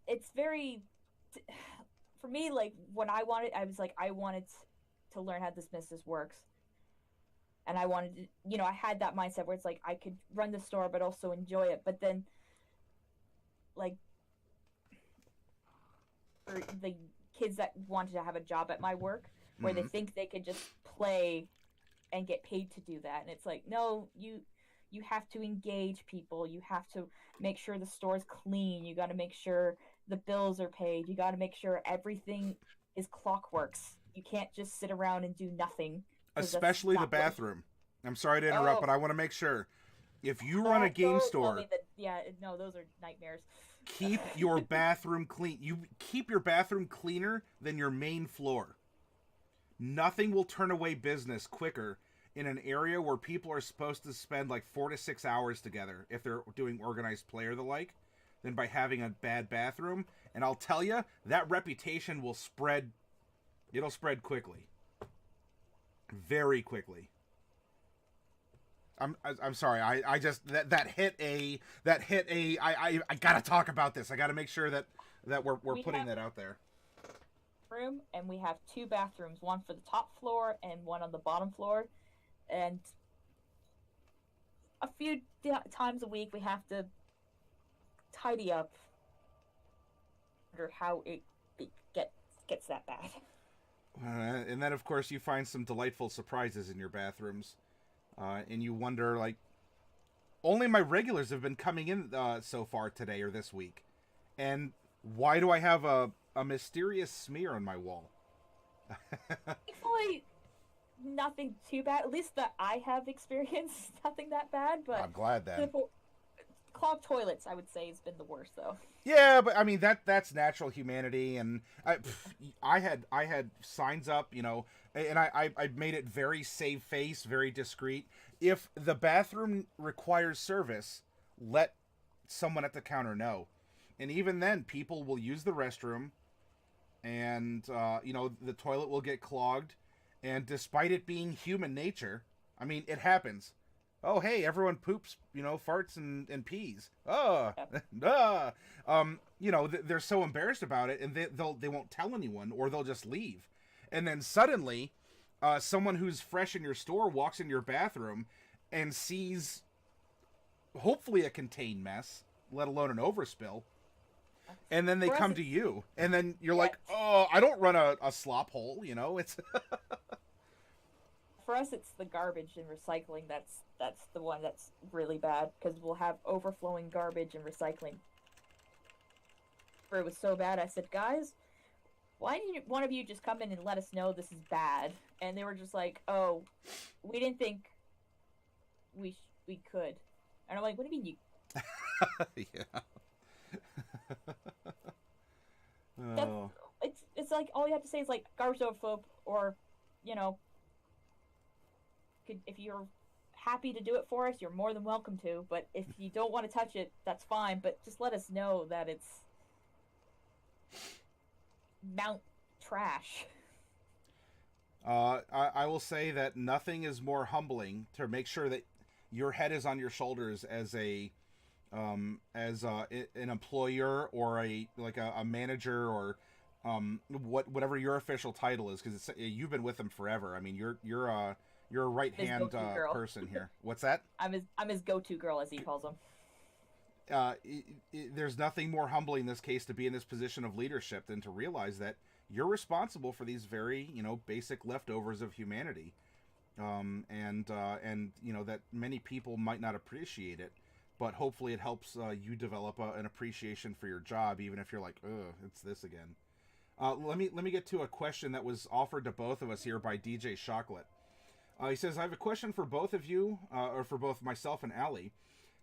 it's very, for me, like, when I wanted to learn how this business works. And I wanted to, I had that mindset where it's like, I could run the store, but also enjoy it. But then, like, for the kids that wanted to have a job at my work, where they think they could just play and get paid to do that. And it's like, no, you have to engage people. You have to make sure the store's clean. You got to make sure the bills are paid. You got to make sure everything is clockworks. You can't just sit around and do nothing. Especially the bathroom. I'm sorry to interrupt, but I want to make sure. If you run a game store... those are nightmares. Keep your bathroom clean. You keep your bathroom cleaner than your main floor. Nothing will turn away business quicker in an area where people are supposed to spend like 4 to 6 hours together if they're doing organized play or the like, than by having a bad bathroom. And I'll tell you, that reputation will spread. It'll spread quickly. Very quickly. I'm sorry. I just that hit a I gotta talk about this. I gotta make sure that we're putting that out there. Room, and we have 2 bathrooms, one for the top floor and one on the bottom floor, and a few times a week we have to tidy up. Wonder how it gets that bad. And then, of course, you find some delightful surprises in your bathrooms. And you wonder, like, only my regulars have been coming in so far today or this week. And why do I have a mysterious smear on my wall? Thankfully, nothing too bad. At least that I have experienced, nothing that bad. But I'm glad then. Clogged toilets, I would say, has been the worst though. Yeah, but I mean that's natural humanity, and I had signs up, you know, and I made it very save face, very discreet. If the bathroom requires service, let someone at the counter know, and even then, people will use the restroom, and you know, the toilet will get clogged, and despite it being human nature, I mean, it happens. Oh, hey, everyone poops, you know, farts and pees. Oh, you know, they're so embarrassed about it, and they won't tell anyone, or they'll just leave. And then suddenly, someone who's fresh in your store walks in your bathroom and sees, hopefully, a contained mess, let alone an overspill. And then they come to you, and then you're like, oh, I don't run a slop hole, you know, it's... For us, it's the garbage and recycling that's the one that's really bad, because we'll have overflowing garbage and recycling. It was so bad, I said, guys, why didn't one of you just come in and let us know this is bad? And they were just like, oh, we didn't think we could. And I'm like, what do you mean you... Yeah. Oh. It's like, all you have to say is like, garbage overflow, or, you know, if you're happy to do it for us, you're more than welcome to. But if you don't want to touch it, that's fine. But just let us know that it's Mount Trash. I will say that nothing is more humbling to make sure that your head is on your shoulders as an employer, or a manager, or whatever your official title is, because you've been with them forever. I mean, you're a right hand person here. What's that? I'm his go-to girl, as he calls them. There's nothing more humbling in this case to be in this position of leadership than to realize that you're responsible for these very, you know, basic leftovers of humanity, and you know, that many people might not appreciate it, but hopefully it helps you develop an appreciation for your job, even if you're like, ugh, it's this again. Let me get to a question that was offered to both of us here by DJ Chocolate. He says, I have a question for both of you, or for both myself and Allie.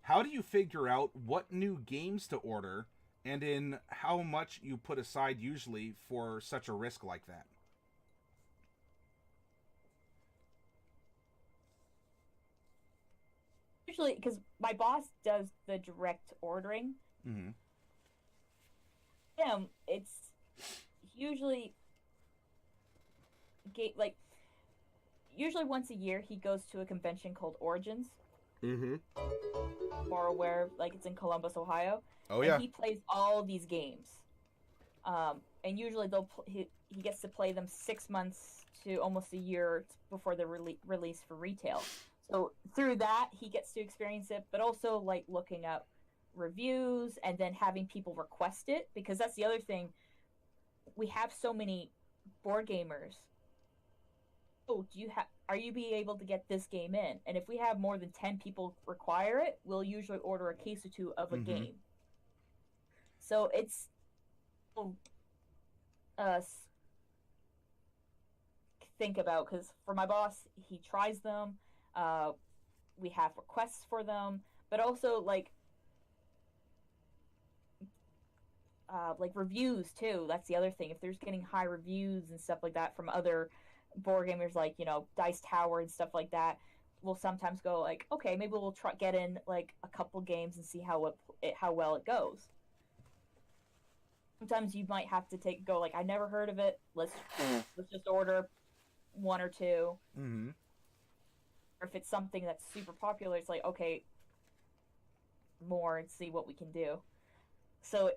How do you figure out what new games to order, and in how much you put aside usually for such a risk like that? Usually, because my boss does the direct ordering. Mm-hmm. It's usually usually once a year he goes to a convention called Origins. Mm-hmm. More aware, like it's in Columbus, Ohio. Oh yeah. And he plays all these games, and usually he gets to play them 6 months to almost a year before they're released for retail. So through that, he gets to experience it, but also like looking up reviews and then having people request it, because that's the other thing. We have so many board gamers. Oh, are you be able to get this game in? And if we have more than 10 people require it, we'll usually order a case or two of a game. So it's think about, because for my boss, he tries them. We have requests for them, but also like reviews too. That's the other thing. If there's getting high reviews and stuff like that from other board gamers, like, you know, Dice Tower and stuff like that, we'll sometimes go like, okay, maybe we'll get in like a couple games and see how well it goes. Sometimes you might have to go like, I never heard of it. Let's just order one or two. Mm-hmm. Or if it's something that's super popular, it's like, okay, more, and see what we can do. So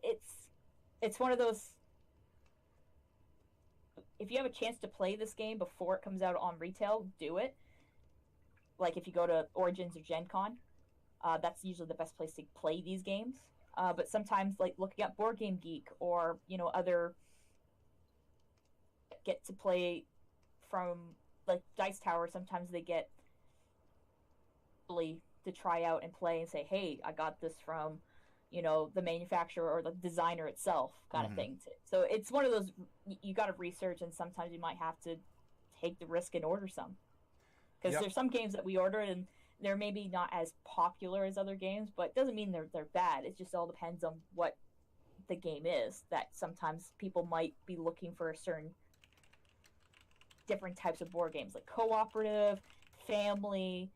it's one of those. If you have a chance to play this game before it comes out on retail, do it. Like if you go to Origins or Gen Con, that's usually the best place to play these games. But sometimes, like looking at Board Game Geek or, you know, other, get to play from like Dice Tower. Sometimes they get to try out and play and say, hey, I got this from, you know, the manufacturer or the designer itself, kind of thing. So it's one of those, you got to research, and sometimes you might have to take the risk and order some. Because Yep. there's some games that we order and they're maybe not as popular as other games, but it doesn't mean they're bad. It just all depends on what the game is. That sometimes people might be looking for a certain different types of board games, like cooperative, family,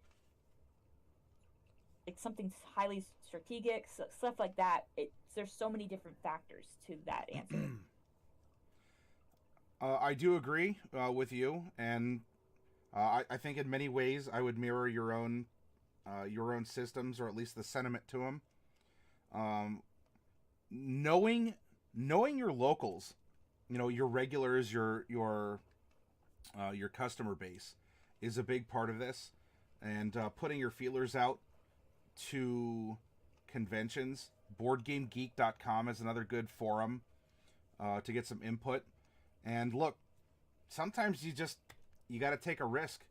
like something highly strategic, stuff like that. There's so many different factors to that answer. I do agree with you, and I think in many ways I would mirror your own systems, or at least the sentiment to them. Um, knowing your locals, your regulars, your customer base is a big part of this, and putting your feelers out to conventions. BoardGameGeek.com is another good forum to get some input. And look, sometimes you got to take a risk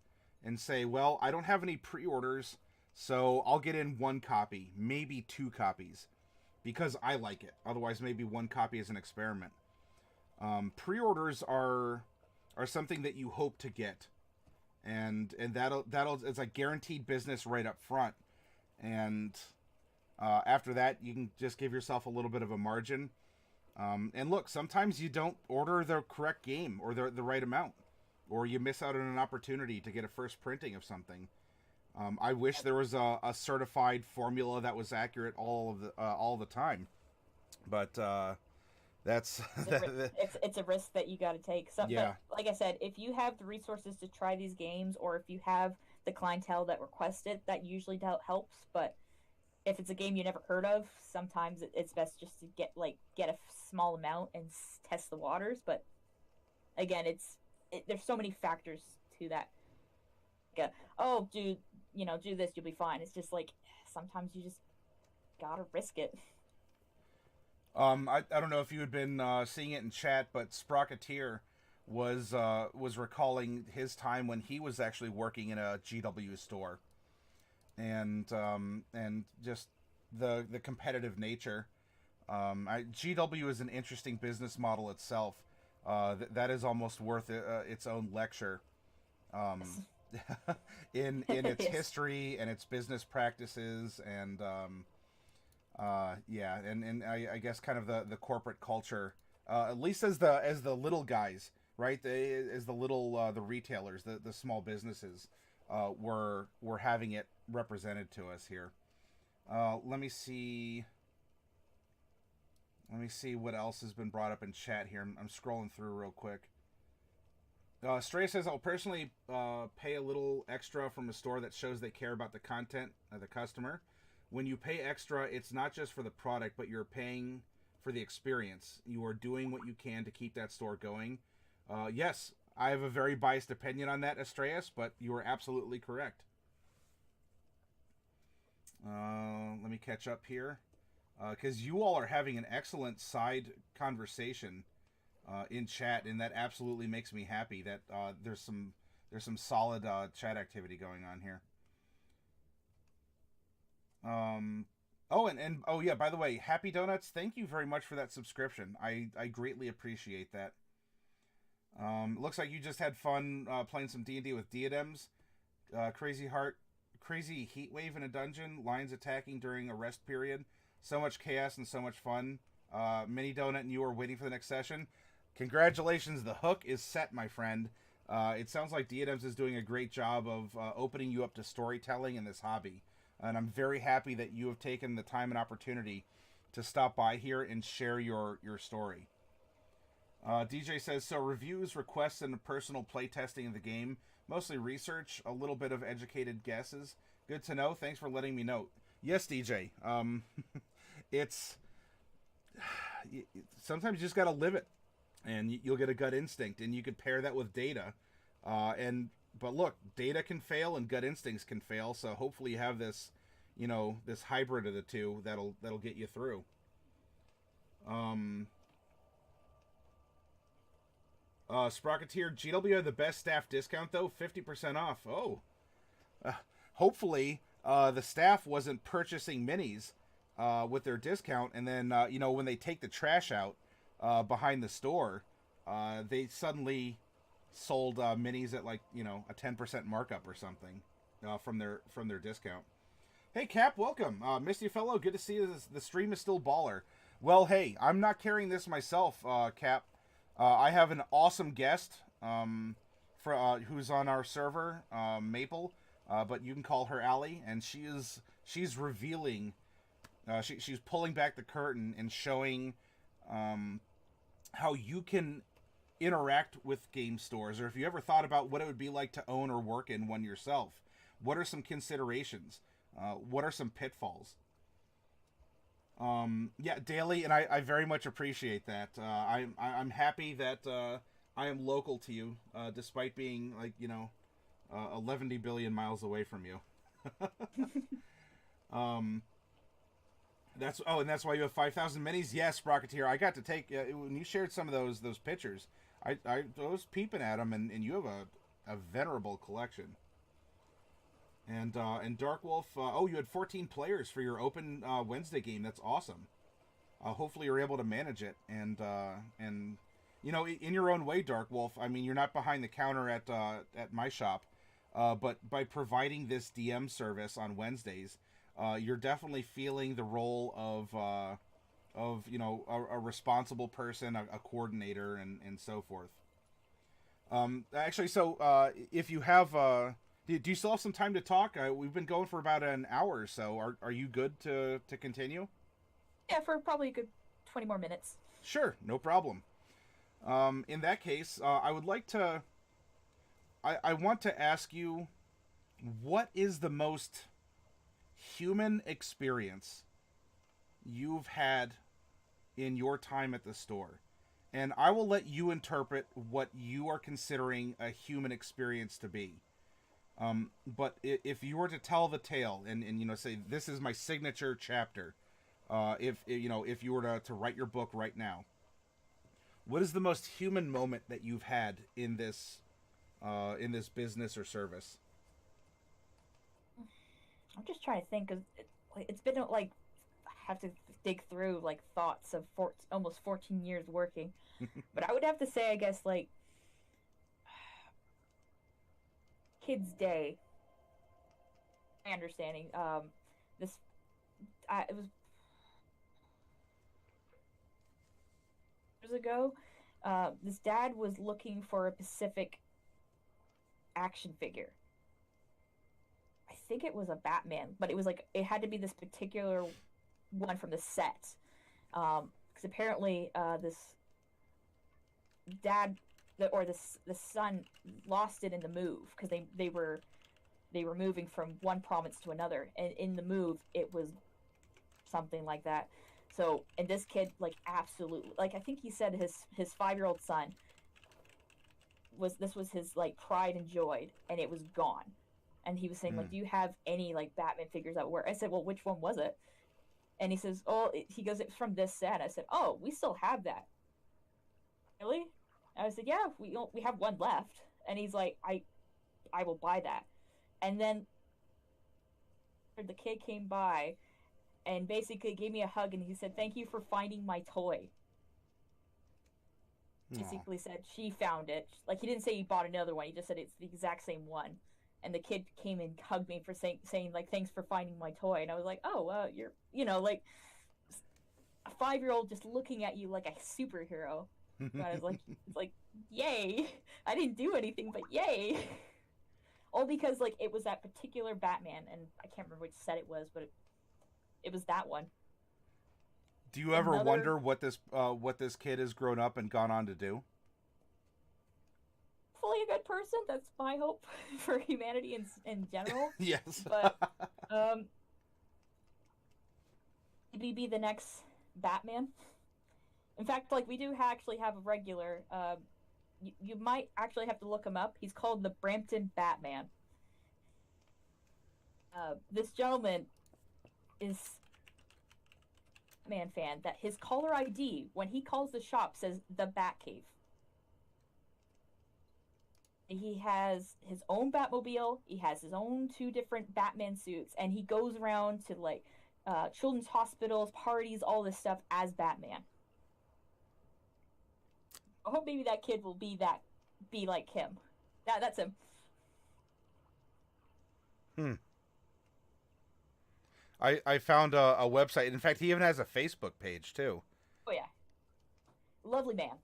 and say, well, I don't have any pre-orders, so I'll get in one copy, maybe two copies, because I like it. Otherwise, maybe one copy is an experiment. Pre-orders are something that you hope to get, and that'll it's a guaranteed business right up front. And after that, you can just give yourself a little bit of a margin. And look, sometimes you don't order the correct game or the right amount, or you miss out on an opportunity to get a first printing of something. I wish there was a certified formula that was accurate all the time, but that's it's a risk that you got to take. Yeah. But like I said, if you have the resources to try these games, or if you have the clientele that requests it, that usually helps. But if it's a game you never heard of, sometimes it's best just to get a small amount and test the waters. But again, there's so many factors to that. Like do this, you'll be fine. It's just like sometimes you just gotta risk it. I don't know if you had been seeing it in chat, but Sprocketeer was recalling his time when he was actually working in a GW store, and just the competitive nature. GW is an interesting business model itself. That is almost worth its own lecture. In its Yes. history and its business practices, and and I guess kind of the corporate culture, at least as the little guys, right? As the little the retailers, the small businesses, were having it represented to us here. Let me see what else has been brought up in chat here. I'm scrolling through real quick. Stray says, I'll personally pay a little extra from a store that shows they care about the content of the customer. When you pay extra, it's not just for the product, but you're paying for the experience. You are doing what you can to keep that store going. Yes, I have a very biased opinion on that, Estrellas, but you are absolutely correct. Let me catch up here, because you all are having an excellent side conversation in chat, and that absolutely makes me happy that there's some solid chat activity going on here. Oh yeah, by the way, Happy Donuts, thank you very much for that subscription. I greatly appreciate that. Looks like you just had fun playing some D&D with diadems. Crazy heat wave in a dungeon, lions attacking during a rest period. So much chaos and so much fun. Mini Donut and you are waiting for the next session. Congratulations, the hook is set, my friend. It sounds like Diadems is doing a great job of opening you up to storytelling in this hobby. And I'm very happy that you have taken the time and opportunity to stop by here and share your story. DJ says, so reviews, requests, and personal playtesting of the game. Mostly research, a little bit of educated guesses. Good to know. Thanks for letting me know. Yes, DJ. It's... Sometimes you just got to live it. And you'll get a gut instinct. And you could pair that with data. But look, data can fail and gut instincts can fail. So hopefully you have this, this hybrid of the two that'll get you through. Sprocketeer, GW had the best staff discount though, 50% off. Oh, hopefully the staff wasn't purchasing minis with their discount, and then when they take the trash out behind the store, they suddenly sold minis at like a 10% markup or something from their discount. Hey Cap, welcome, Misty fellow. Good to see you. The stream is still baller. Well, hey, I'm not carrying this myself, Cap. I have an awesome guest who's on our server, Maple, but you can call her Allie, and she's revealing. She's pulling back the curtain and showing how you can interact with game stores, or if you ever thought about what it would be like to own or work in one yourself. What are some considerations? What are some pitfalls? Yeah, Daily, and I very much appreciate that. I'm happy that I am local to you, despite being 11 billion miles away from you. That's why you have 5,000 minis. Yes, Rocketeer, I got to take when you shared some of those pictures. I was peeping at them, and you have a venerable collection. And Dark Wolf, you had 14 players for your open Wednesday game. That's awesome. Hopefully you're able to manage it, and in your own way, Dark Wolf. I mean, you're not behind the counter at my shop, but by providing this DM service on Wednesdays, you're definitely feeling the role of a responsible person, a coordinator, and so forth. Actually, so if you have do you still have some time to talk? We've been going for about an hour or so. Are you good to continue? Yeah, for probably a good 20 more minutes. Sure, no problem. In that case, I would like to. I want to ask you, what is the most human experience you've had in your time at the store? And I will let you interpret what you are considering a human experience to be. But if you were to tell the tale and say, this is my signature chapter, if you were to write your book right now, what is the most human moment that you've had in this business or service? I'm just trying to think, 'cause it's been like I have to dig through like thoughts of almost 14 years working, but I would have to say, I guess, like Kids Day. My understanding, this it was years ago. This dad was looking for a specific action figure. I think it was a Batman, but it was like it had to be this particular one from the set, because apparently this dad the son lost it in the move, because they were moving from one province to another, and in the move it was something like that. So, and this kid, like, absolutely, like, I think he said his 5-year-old son this was his like pride and joy, and it was gone. And he was saying, like, do you have any like Batman figures that work? I said, well, which one was it? And he says, he goes, it's from this set. I said, oh, we still have that. Really? I said, yeah, we have one left. And he's like, I will buy that. And then the kid came by and basically gave me a hug, and he said, thank you for finding my toy. Basically said she found it. Like, he didn't say he bought another one. He just said it's the exact same one. And the kid came and hugged me for saying like, thanks for finding my toy. And I was like, oh, you're, like a 5-year-old just looking at you like a superhero. And I was like, yay. I didn't do anything, but yay. All because, like, it was that particular Batman, and I can't remember which set it was, but it was that one. Do you ever wonder what this kid has grown up and gone on to do? Hopefully a good person. That's my hope for humanity in general. Yes. But maybe be the next Batman. In fact, like, we do actually have a regular. You might actually have to look him up. He's called the Brampton Batman. This gentleman is a Batman fan that his caller ID, when he calls the shop, says the Batcave. He has his own Batmobile. He has his own 2 different Batman suits, and he goes around to like children's hospitals, parties, all this stuff as Batman. I hope maybe that kid will be that be like him. That's him. Hmm. I found a website. In fact, he even has a Facebook page too. Oh yeah, lovely man.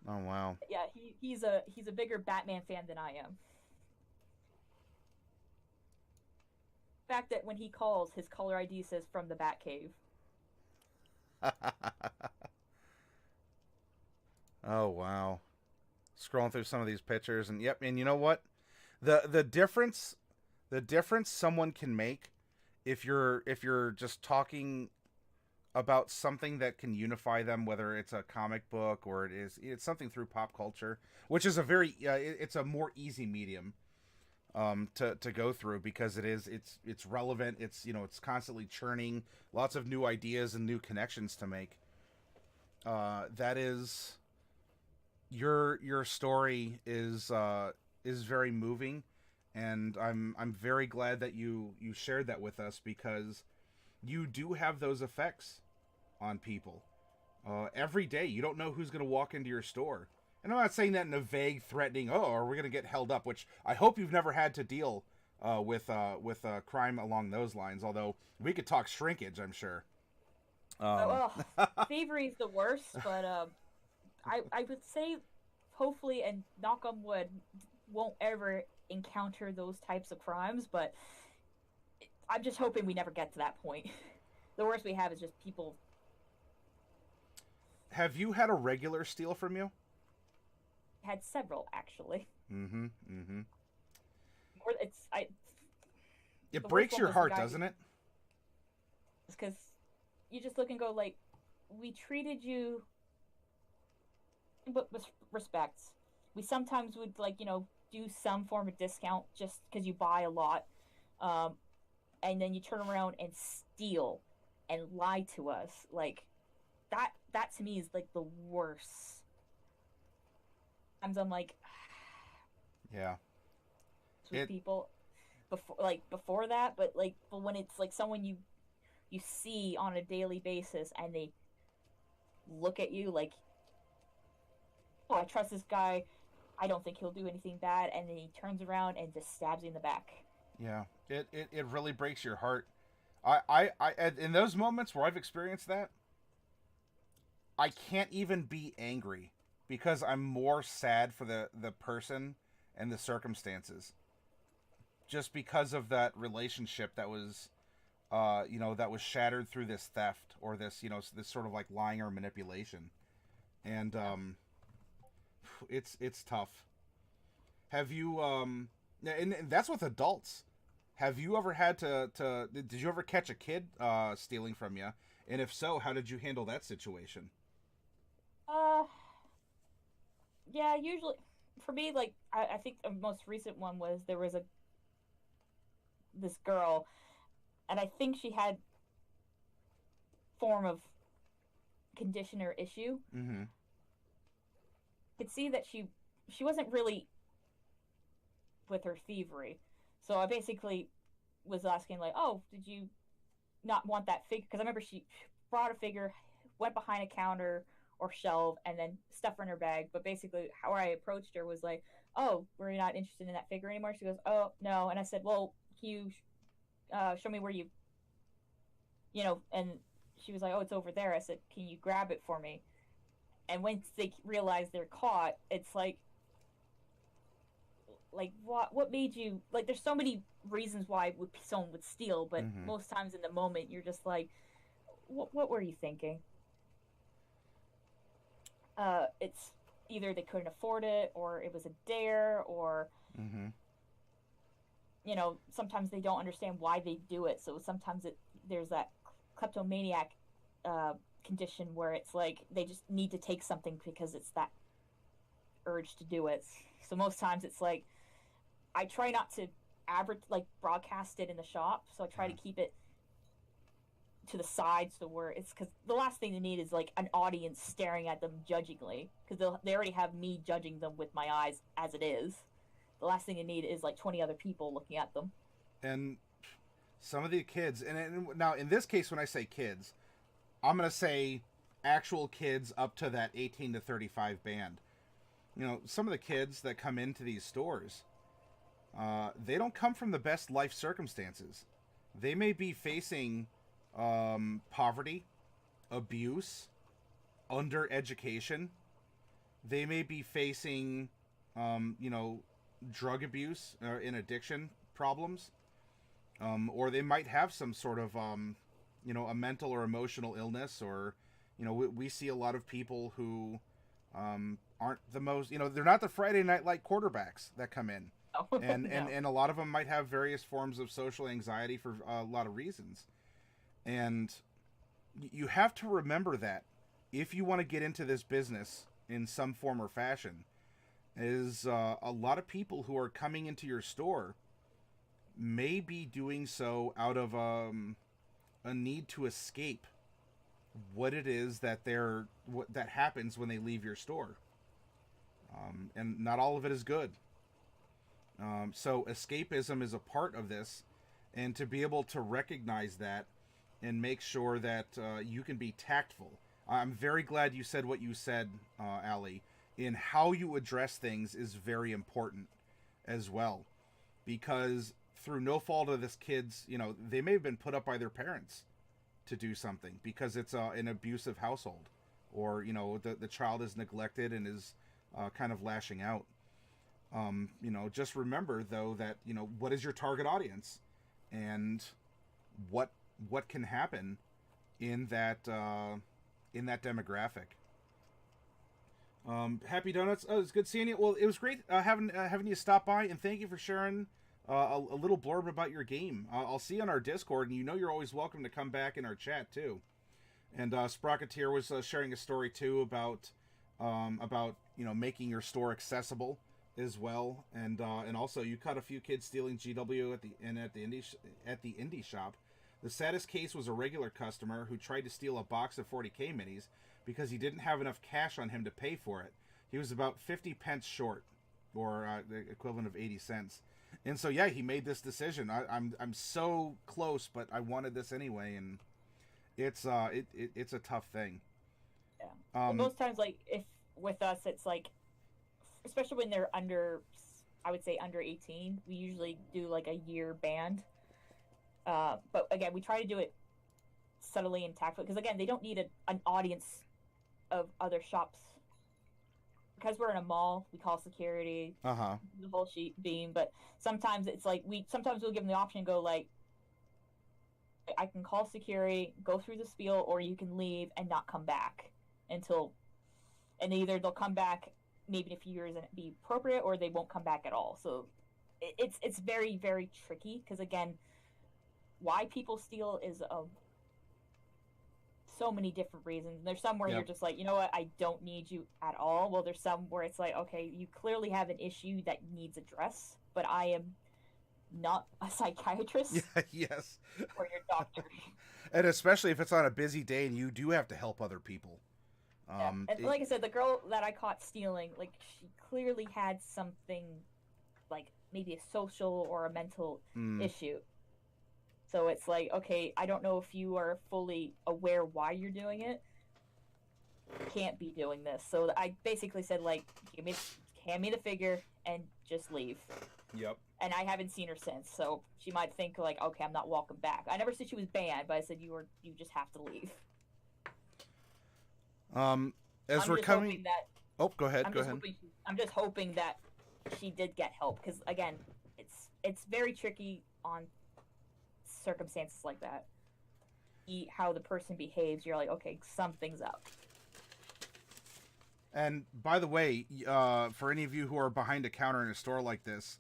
Oh wow. Yeah, he's a bigger Batman fan than I am. The fact that when he calls, his caller ID says from the Batcave. Oh wow. Scrolling through some of these pictures, and yep, and you know what? The difference someone can make if you're just talking about something that can unify them, whether it's a comic book or it's something through pop culture, which is a very it's a more easy medium to go through because it's relevant. It's it's constantly churning, lots of new ideas and new connections to make. That is your story is very moving, and I'm very glad that you shared that with us because you do have those effects on people. Every day, you don't know who's going to walk into your store. And I'm not saying that in a vague, threatening, oh, are we going to get held up? Which I hope you've never had to deal with crime along those lines. Although we could talk shrinkage, I'm sure. Oh, thievery is the worst, but I would say, hopefully, and knock on wood, won't ever encounter those types of crimes. But I'm just hoping we never get to that point. The worst we have is just people. Have you had a regular steal from you? Had several actually. Mm-hmm. Mm-hmm. Or it's I. It The worst breaks one your was heart, the guy doesn't it? because you just look and go like, we treated you, but with respect. We sometimes would do some form of discount just because you buy a lot, um, and then you turn around and steal and lie to us like that. That to me is like the worst. Sometimes I'm like Yeah. with It. people before that, but when it's like someone you see on a daily basis and they look at you like, oh, I trust this guy. I don't think he'll do anything bad, and then he turns around and just stabs you in the back. Yeah. It really breaks your heart. In those moments where I've experienced that, I can't even be angry because I'm more sad for the person and the circumstances. Just because of that relationship that was that was shattered through this theft or this this sort of like lying or manipulation. And it's tough. Have you and that's with adults. Have you ever had to did you ever catch a kid stealing from you? And if so, how did you handle that situation? Uh, yeah, usually for me, like I think the most recent one was there was a this girl, and I think she had form of condition or issue. Mm-hmm. Could see that she wasn't really with her thievery, so I basically was asking like, oh, did you not want that figure? Because I remember she brought a figure, went behind a counter or shelf, and then stuff her in her bag. But basically, how I approached her was like, "Oh, we're not interested in that figure anymore." She goes, "Oh, no," and I said, "Well, can you show me where And she was like, "Oh, it's over there." I said, "Can you grab it for me?" And once they realize they're caught, it's like what made you like? There's so many reasons why someone would steal, but Mm-hmm. most times in the moment, you're just like, what were you thinking? It's either they couldn't afford it, or it was a dare, or Mm-hmm. sometimes they don't understand why they do it. So sometimes there's that kleptomaniac uh, condition where it's like they just need to take something because it's that urge to do it. So most times it's like I try not to broadcast it in the shop. So I try to keep it to the side, so where it's because the last thing they need is like an audience staring at them judgingly, because they already have me judging them with my eyes as it is. The last thing they need is like 20 other people looking at them. And some of the kids, and now in this case, when I say kids, I'm gonna say actual kids up to that 18 to 35 band. you know, some of the kids that come into these stores, they don't come from the best life circumstances. They may be facing poverty, abuse, undereducation. They may be facing, you know, drug abuse and addiction problems. Or they might have some sort of, you know, a mental or emotional illness. Or, you know, we see a lot of people who aren't the most, you know, they're not the Friday Night Light quarterbacks that come in. And, No. and a lot of them might have various forms of social anxiety for a lot of reasons. And you have to remember that if you want to get into this business in some form or fashion, is a lot of people who are coming into your store may be doing so out of a need to escape what it is that that happens when they leave your store. And not all of it is good. So escapism is a part of this, and to be able to recognize that and make sure that you can be tactful. I'm very glad you said what you said, Allie, in how you address things is very important as well. Because through no fault of this kid's, you know, they may have been put up by their parents to do something because it's an abusive household. Or, you know, the child is neglected and is kind of lashing out. You know, just remember, though, that, you know, what is your target audience? And what can happen in that demographic. Happy Donuts. Oh, it's good seeing you. Well, it was great having you stop by, and thank you for sharing a little blurb about your game. I'll see you on our Discord, and you know you're always welcome to come back in our chat too. And Sprocketeer was sharing a story too about you know, making your store accessible as well, and also you caught a few kids stealing GW at the indie shop. The saddest case was a regular customer who tried to steal a box of 40K minis because he didn't have enough cash on him to pay for it. He was about 50 pence short, or the equivalent of 80 cents. And so yeah, he made this decision. I'm so close, but I wanted this anyway, and it's a tough thing. Yeah. Well, most times, like, if with us, it's like, especially when they're under, I would say under 18, we usually do like a year ban. But again, we try to do it subtly and tactfully, because again, they don't need an audience of other shops. Because we're in a mall, we call security, the whole sheet beam. But sometimes it's like sometimes we'll give them the option and go like, I can call security, go through the spiel, or you can leave and not come back until, and either they'll come back maybe in a few years and be appropriate, or they won't come back at all. So it's very, very tricky, because again, why people steal is so many different reasons. There's some where you're just like, you know what, I don't need you at all. Well, there's some where it's like, okay, you clearly have an issue that needs address, but I am not a psychiatrist. Yeah, yes. Or your doctor. And especially if it's on a busy day and you do have to help other people. And like I said, the girl that I caught stealing, like, she clearly had something, like maybe a social or a mental issue. So it's like, okay, I don't know if you are fully aware why you're doing it. You can't be doing this. So I basically said, like, hand me the figure and just leave. Yep. And I haven't seen her since, so she might think like, okay, I'm not welcome back. I never said she was banned, but I said you just have to leave. As we're coming, oh, go ahead. I'm just hoping that she did get help, because again, it's very tricky on circumstances like that. How the person behaves, you're like, okay, something's up. And by the way, for any of you who are behind a counter in a store like this,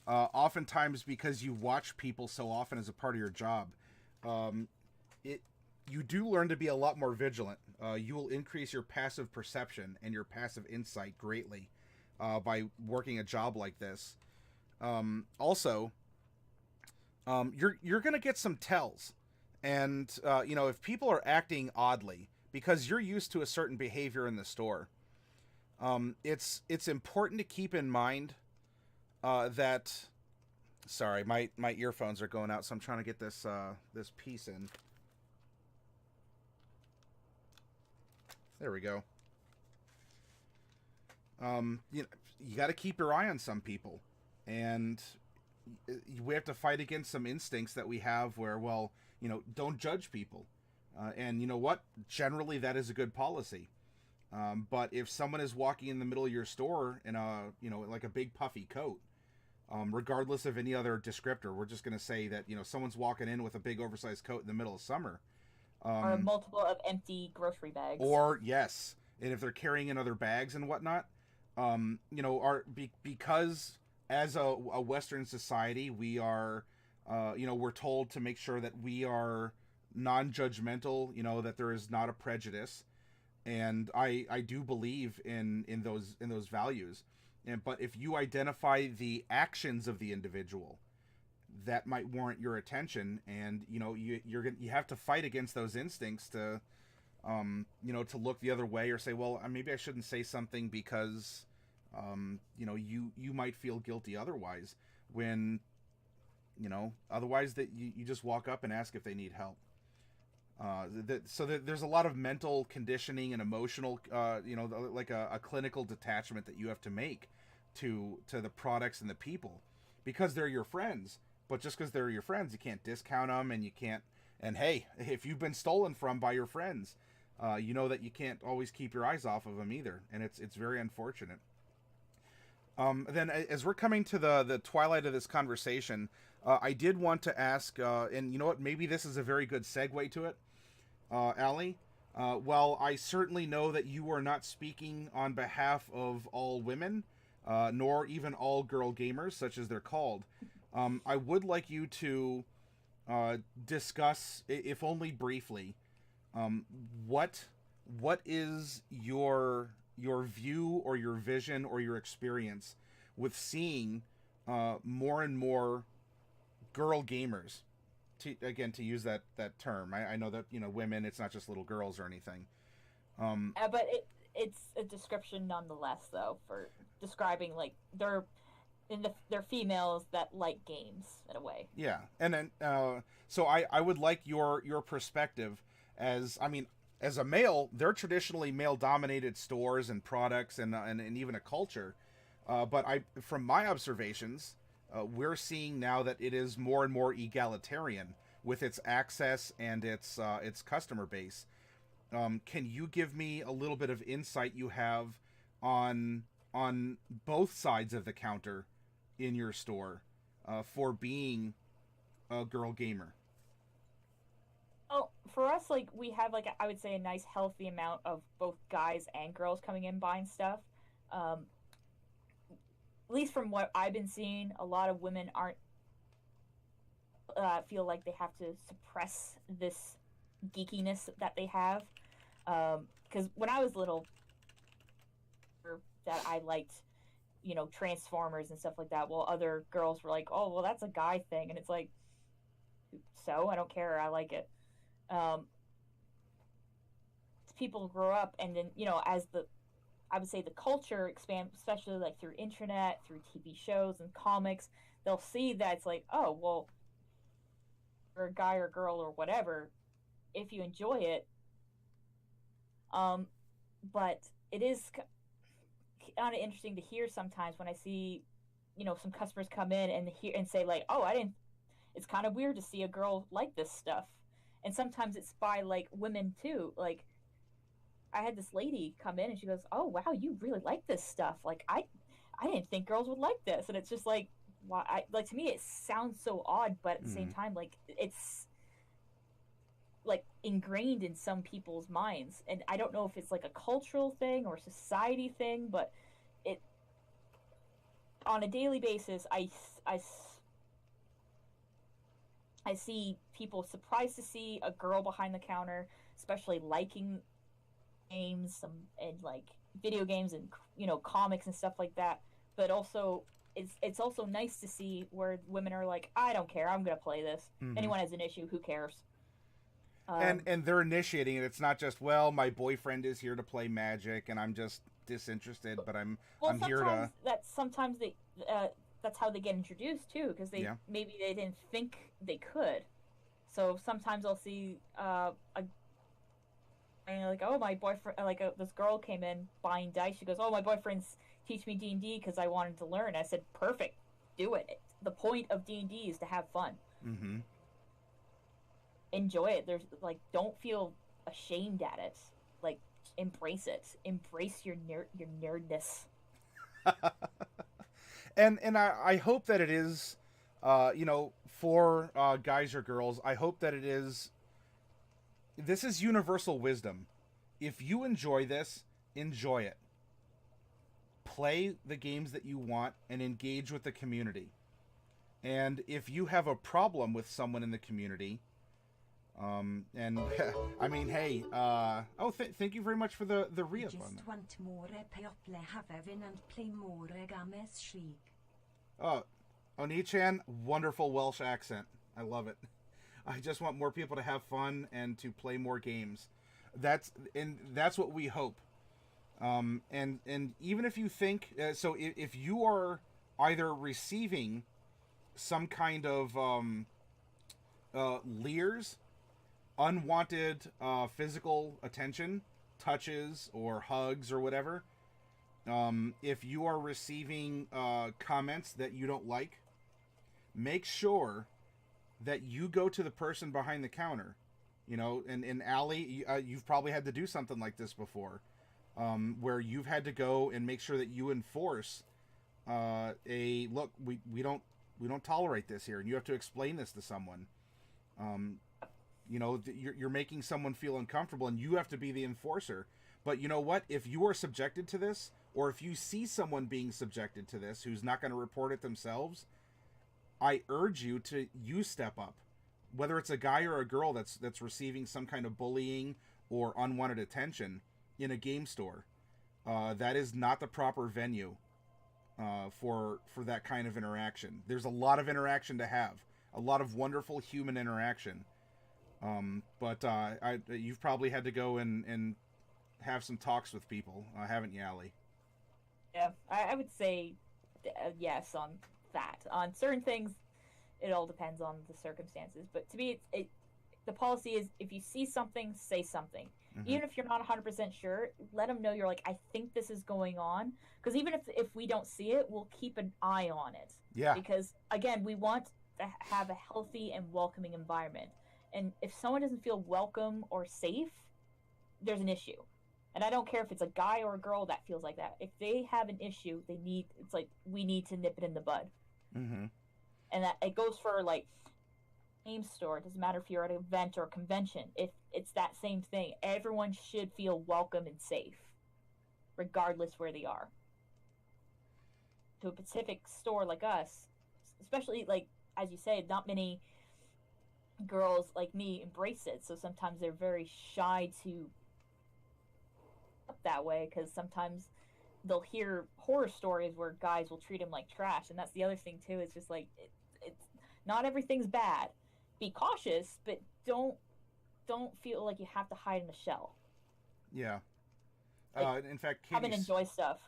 oftentimes because you watch people so often as a part of your job, you do learn to be a lot more vigilant. You will increase your passive perception and your passive insight greatly by working a job like this. Also, you're going to get some tells. And, you know, if people are acting oddly because you're used to a certain behavior in the store, it's important to keep in mind that... Sorry, my earphones are going out, so I'm trying to get this piece in. There we go. you know, you got to keep your eye on some people, and we have to fight against some instincts that we have where, well, you know, don't judge people. And you know what? Generally, that is a good policy. But if someone is walking in the middle of your store in a, you know, like a big puffy coat, regardless of any other descriptor, we're just going to say that, you know, someone's walking in with a big oversized coat in the middle of summer. Or multiple of empty grocery bags. Or, yes, and if they're carrying in other bags and whatnot, you know, because as a Western society, we are, you know, we're told to make sure that we are non-judgmental, you know, that there is not a prejudice. And I do believe in those values. But if you identify the actions of the individual, that might warrant your attention, and you know you have to fight against those instincts to, you know, to look the other way or say, well, maybe I shouldn't say something because, you know, you might feel guilty otherwise, when, you know, otherwise that you just walk up and ask if they need help. So there's a lot of mental conditioning and emotional, you know, like a clinical detachment that you have to make to the products and the people, because they're your friends. But just because they're your friends, you can't discount them, and you can't. And hey, if you've been stolen from by your friends, you know that you can't always keep your eyes off of them either, and it's very unfortunate. Then, as we're coming to the twilight of this conversation, I did want to ask, and you know what, maybe this is a very good segue to it, Allie. Well, I certainly know that you are not speaking on behalf of all women, nor even all girl gamers, such as they're called. I would like you to discuss, if only briefly, what is your view or your vision or your experience with seeing more and more girl gamers. To use that term, I know that, you know, women, it's not just little girls or anything. But it's a description nonetheless, though, for describing like they're females that like games in a way. Yeah, and then so I would like your perspective, as I mean, as a male, they're traditionally male dominated stores and products and even a culture, but from my observations, we're seeing now that it is more and more egalitarian with its access and its customer base. Can you give me a little bit of insight you have on both sides of the counter in your store, for being a girl gamer? Oh, for us, like, we have, like, I would say a nice healthy amount of both guys and girls coming in buying stuff. At least from what I've been seeing, a lot of women aren't feel like they have to suppress this geekiness that they have. Because when I was little, that I liked, you know, Transformers and stuff like that, while other girls were like, oh, well, that's a guy thing. And it's like, so? I don't care. I like it. People grow up, and then, you know, as I would say the culture expands, especially like through internet, through TV shows and comics, they'll see that it's like, oh, well, or a guy or girl or whatever, if you enjoy it. But it is kind of interesting to hear sometimes when I see, you know, some customers come in and say like, oh, it's kind of weird to see a girl like this stuff. And sometimes it's by like women too. Like, I had this lady come in and she goes, oh, wow, you really like this stuff. Like, I didn't think girls would like this. And it's just like, why? Like, to me, it sounds so odd, but at the same time, like, it's like ingrained in some people's minds. And I don't know if it's like a cultural thing or a society thing, but it, on a daily basis, I see people surprised to see a girl behind the counter, especially liking games and like video games and, you know, comics and stuff like that. But also, it's also nice to see where women are like, I don't care, I'm gonna play this. Anyone has an issue, who cares? And they're initiating it. It's not just, well, my boyfriend is here to play Magic and I'm just disinterested, but I'm here to. Sometimes that's how they get introduced too, because maybe they didn't think they could. So sometimes I'll see like, oh, my boyfriend, like this girl came in buying dice. She goes, oh, my boyfriend's teach me D&D because I wanted to learn. I said, perfect, do it. The point of D&D is to have fun. Mm-hmm. Enjoy it. There's like, don't feel ashamed at it. Like, embrace it. Embrace your nerdness. And I hope that it is, for guys or girls, I hope that it is. This is universal wisdom. If you enjoy this, enjoy it. Play the games that you want and engage with the community. And if you have a problem with someone in the community, and I mean, hey, thank you very much for the re-up on that. Just want more people have and play more games shriek. Oh, Oni-chan, wonderful Welsh accent. I love it. I just want more people to have fun and to play more games. That's what we hope. And even if you think so, if you are either receiving some kind of leers, unwanted physical attention, touches or hugs or whatever, if you are receiving comments that you don't like, make sure that you go to the person behind the counter. And Allie, you've probably had to do something like this before, where you've had to go and make sure that you enforce look, we don't tolerate this here, and you have to explain this to someone. You're making someone feel uncomfortable, and you have to be the enforcer. But you know what? If you are subjected to this, or if you see someone being subjected to this who's not going to report it themselves, I urge you to step up. Whether it's a guy or a girl that's receiving some kind of bullying or unwanted attention in a game store, that is not the proper venue for that kind of interaction. There's a lot of interaction to have, a lot of wonderful human interaction. But you've probably had to go and have some talks with people, haven't you, Allie? Yeah, I would say yes on that. On certain things, it all depends on the circumstances. But to me, the policy is if you see something, say something. Mm-hmm. Even if you're not 100% sure, let them know you're like, I think this is going on. Because even if we don't see it, we'll keep an eye on it. Yeah. Because, again, we want to have a healthy and welcoming environment. And if someone doesn't feel welcome or safe, there's an issue. And I don't care if it's a guy or a girl that feels like that. If they have an issue, we need to nip it in the bud. Mm-hmm. And that it goes for like game store. It doesn't matter if you're at an event or a convention. If it's that same thing, everyone should feel welcome and safe, regardless where they are. To a Pacific store like us, especially like as you say, not many girls like me embrace it. So sometimes they're very shy to up that way because sometimes they'll hear horror stories where guys will treat them like trash, and that's the other thing too. It's just like it's not everything's bad. Be cautious, but don't feel like you have to hide in a shell. Yeah. In fact, have and enjoy stuff.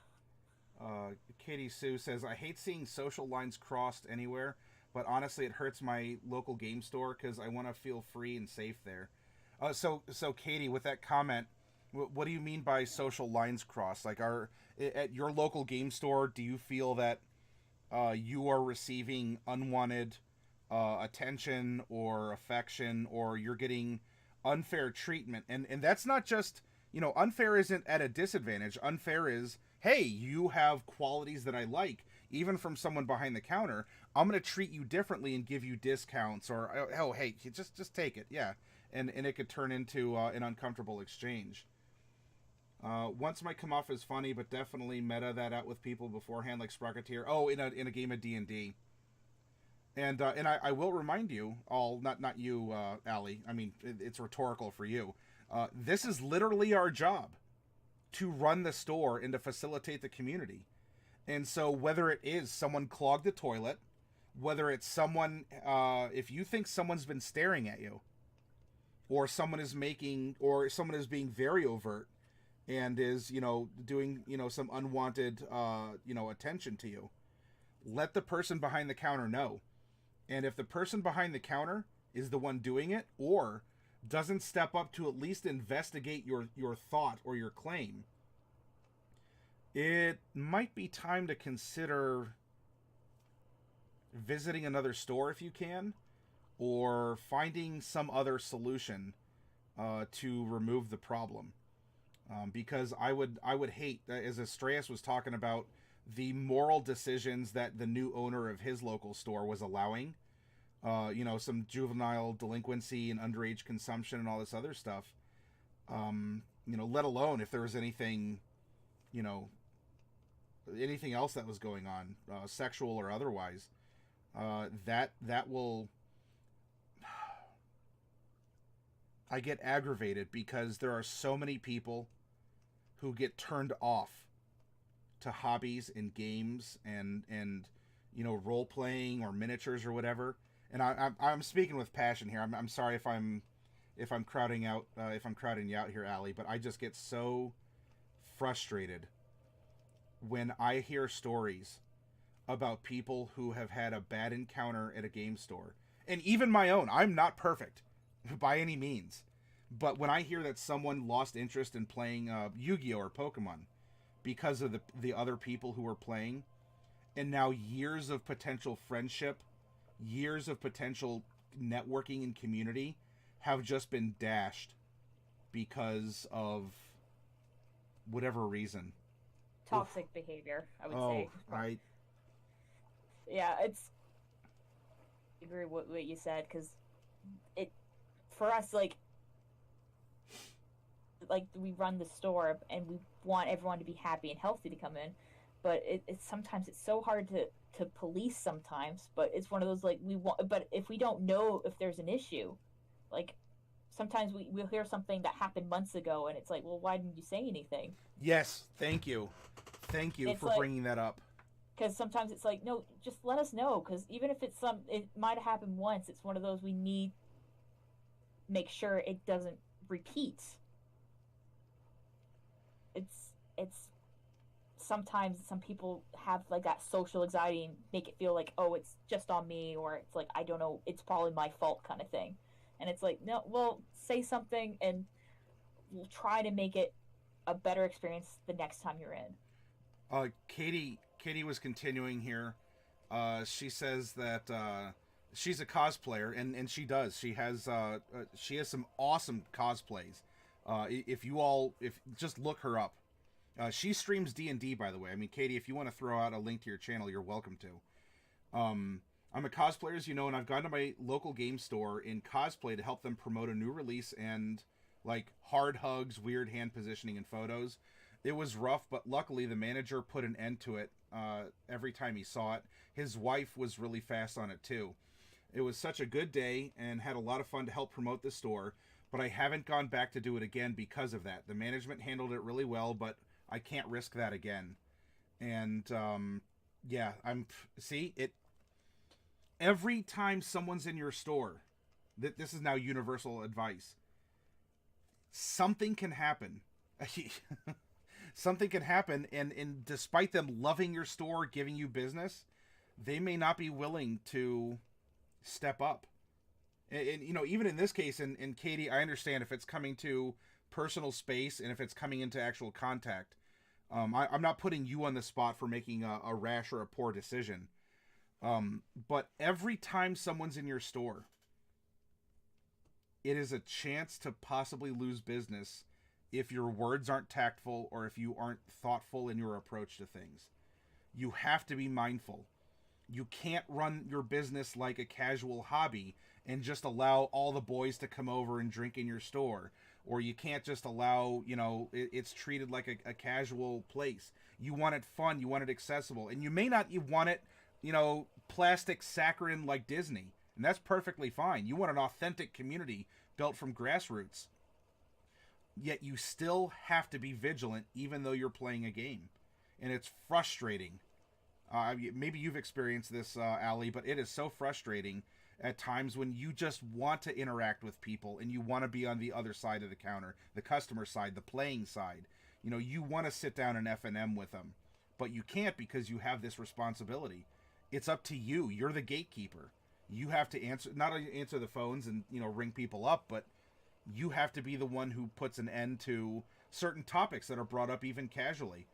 Katie Sue says, I hate seeing social lines crossed anywhere, but honestly, it hurts my local game store because I want to feel free and safe there. So Katie, with that comment, what do you mean by social lines crossed? Like, at your local game store, do you feel that you are receiving unwanted attention or affection, or you're getting unfair treatment? And that's not just, unfair isn't at a disadvantage. Unfair is, hey, you have qualities that I like, even from someone behind the counter. I'm going to treat you differently and give you discounts, or, oh, hey, just take it. Yeah. And it could turn into an uncomfortable exchange. Once might come off as funny, but definitely meta that out with people beforehand, like Sprocketeer. Oh, in a game of D&D. And I will remind you all, not you, Allie. I mean, it's rhetorical for you. This is literally our job, to run the store and to facilitate the community. And so whether it is someone clogged the toilet, whether it's someone, if you think someone's been staring at you, or someone is being very overt and is, doing, some unwanted, attention to you, let the person behind the counter know. And if the person behind the counter is the one doing it, or doesn't step up to at least investigate your thought or your claim, It might be time to consider visiting another store if you can, or finding some other solution to remove the problem. Because I would hate, as Astreas was talking about, the moral decisions that the new owner of his local store was allowing. Some juvenile delinquency and underage consumption and all this other stuff. Let alone if there was anything, you know, anything else that was going on, sexual or otherwise. That will. I get aggravated because there are so many people who get turned off to hobbies and games and role playing or miniatures or whatever. And I'm speaking with passion here. I'm sorry if I'm crowding out you out here, Allie, but I just get so frustrated when I hear stories about people who have had a bad encounter at a game store. And even my own. I'm not perfect by any means. But when I hear that someone lost interest in playing Yu-Gi-Oh! Or Pokemon because of the other people who were playing, and now years of potential friendship, years of potential networking and community have just been dashed because of whatever reason. Toxic behavior, I would say. Yeah, I agree with what you said, because for us, like we run the store and we want everyone to be happy and healthy to come in, but it's sometimes it's so hard to police sometimes. But it's one of those, like, but if we don't know if there's an issue, like sometimes we'll hear something that happened months ago and it's like, well, why didn't you say anything? Yes, thank you for bringing that up. Because sometimes it's like, no, just let us know, because even if it might have happened once, it's one of those we need make sure it doesn't repeat. It's sometimes some people have like that social anxiety and make it feel like, oh, it's just on me, or it's like, I don't know, it's probably my fault kind of thing. And it's like, no, well, say something and we'll try to make it a better experience the next time you're in. Katie was continuing here. She says that she's a cosplayer, and she does. She has some awesome cosplays. If just look her up. She streams D&D, by the way. I mean, Katie, if you want to throw out a link to your channel, you're welcome to. I'm a cosplayer, as you know, and I've gone to my local game store in cosplay to help them promote a new release and like hard hugs, weird hand positioning, and photos. It was rough, but luckily the manager put an end to it every time he saw it. His wife was really fast on it too. It was such a good day and had a lot of fun to help promote the store, but I haven't gone back to do it again because of that. The management handled it really well, but I can't risk that again. And yeah, every time someone's in your store, this is now universal advice, something can happen. Something can happen, and despite them loving your store, giving you business, they may not be willing to step up. And even in this case, and Katie, I understand if it's coming to personal space and if it's coming into actual contact. I'm not putting you on the spot for making a rash or a poor decision. But every time someone's in your store, it is a chance to possibly lose business if your words aren't tactful or if you aren't thoughtful in your approach to things. You have to be mindful. You can't run your business like a casual hobby and just allow all the boys to come over and drink in your store. Or you can't just allow, it's treated like a casual place. You want it fun, you want it accessible. And you may not want it, plastic saccharine like Disney. And that's perfectly fine. You want an authentic community built from grassroots. Yet you still have to be vigilant even though you're playing a game. And it's frustrating. Maybe you've experienced this, Allie, but it is so frustrating at times when you just want to interact with people and you want to be on the other side of the counter, the customer side, the playing side. You want to sit down and F&M with them, but you can't because you have this responsibility. It's up to you. You're the gatekeeper. You have to not only answer the phones and, ring people up, but you have to be the one who puts an end to certain topics that are brought up even casually.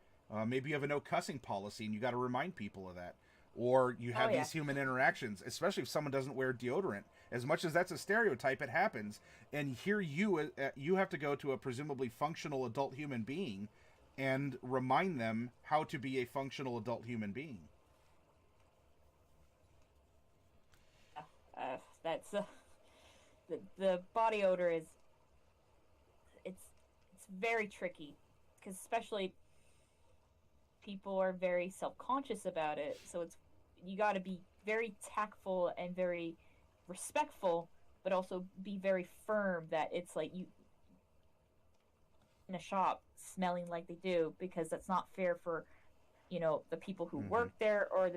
Maybe you have a no cussing policy and you got to remind people of that. Or you have these human interactions, especially if someone doesn't wear deodorant. As much as that's a stereotype, it happens. And here you have to go to a presumably functional adult human being and remind them how to be a functional adult human being. That's the body odor is it's very tricky, because especially people are very self-conscious about it, so you got to be very tactful and very respectful, but also be very firm that it's like you in a shop smelling like they do, because that's not fair for the people who work there, or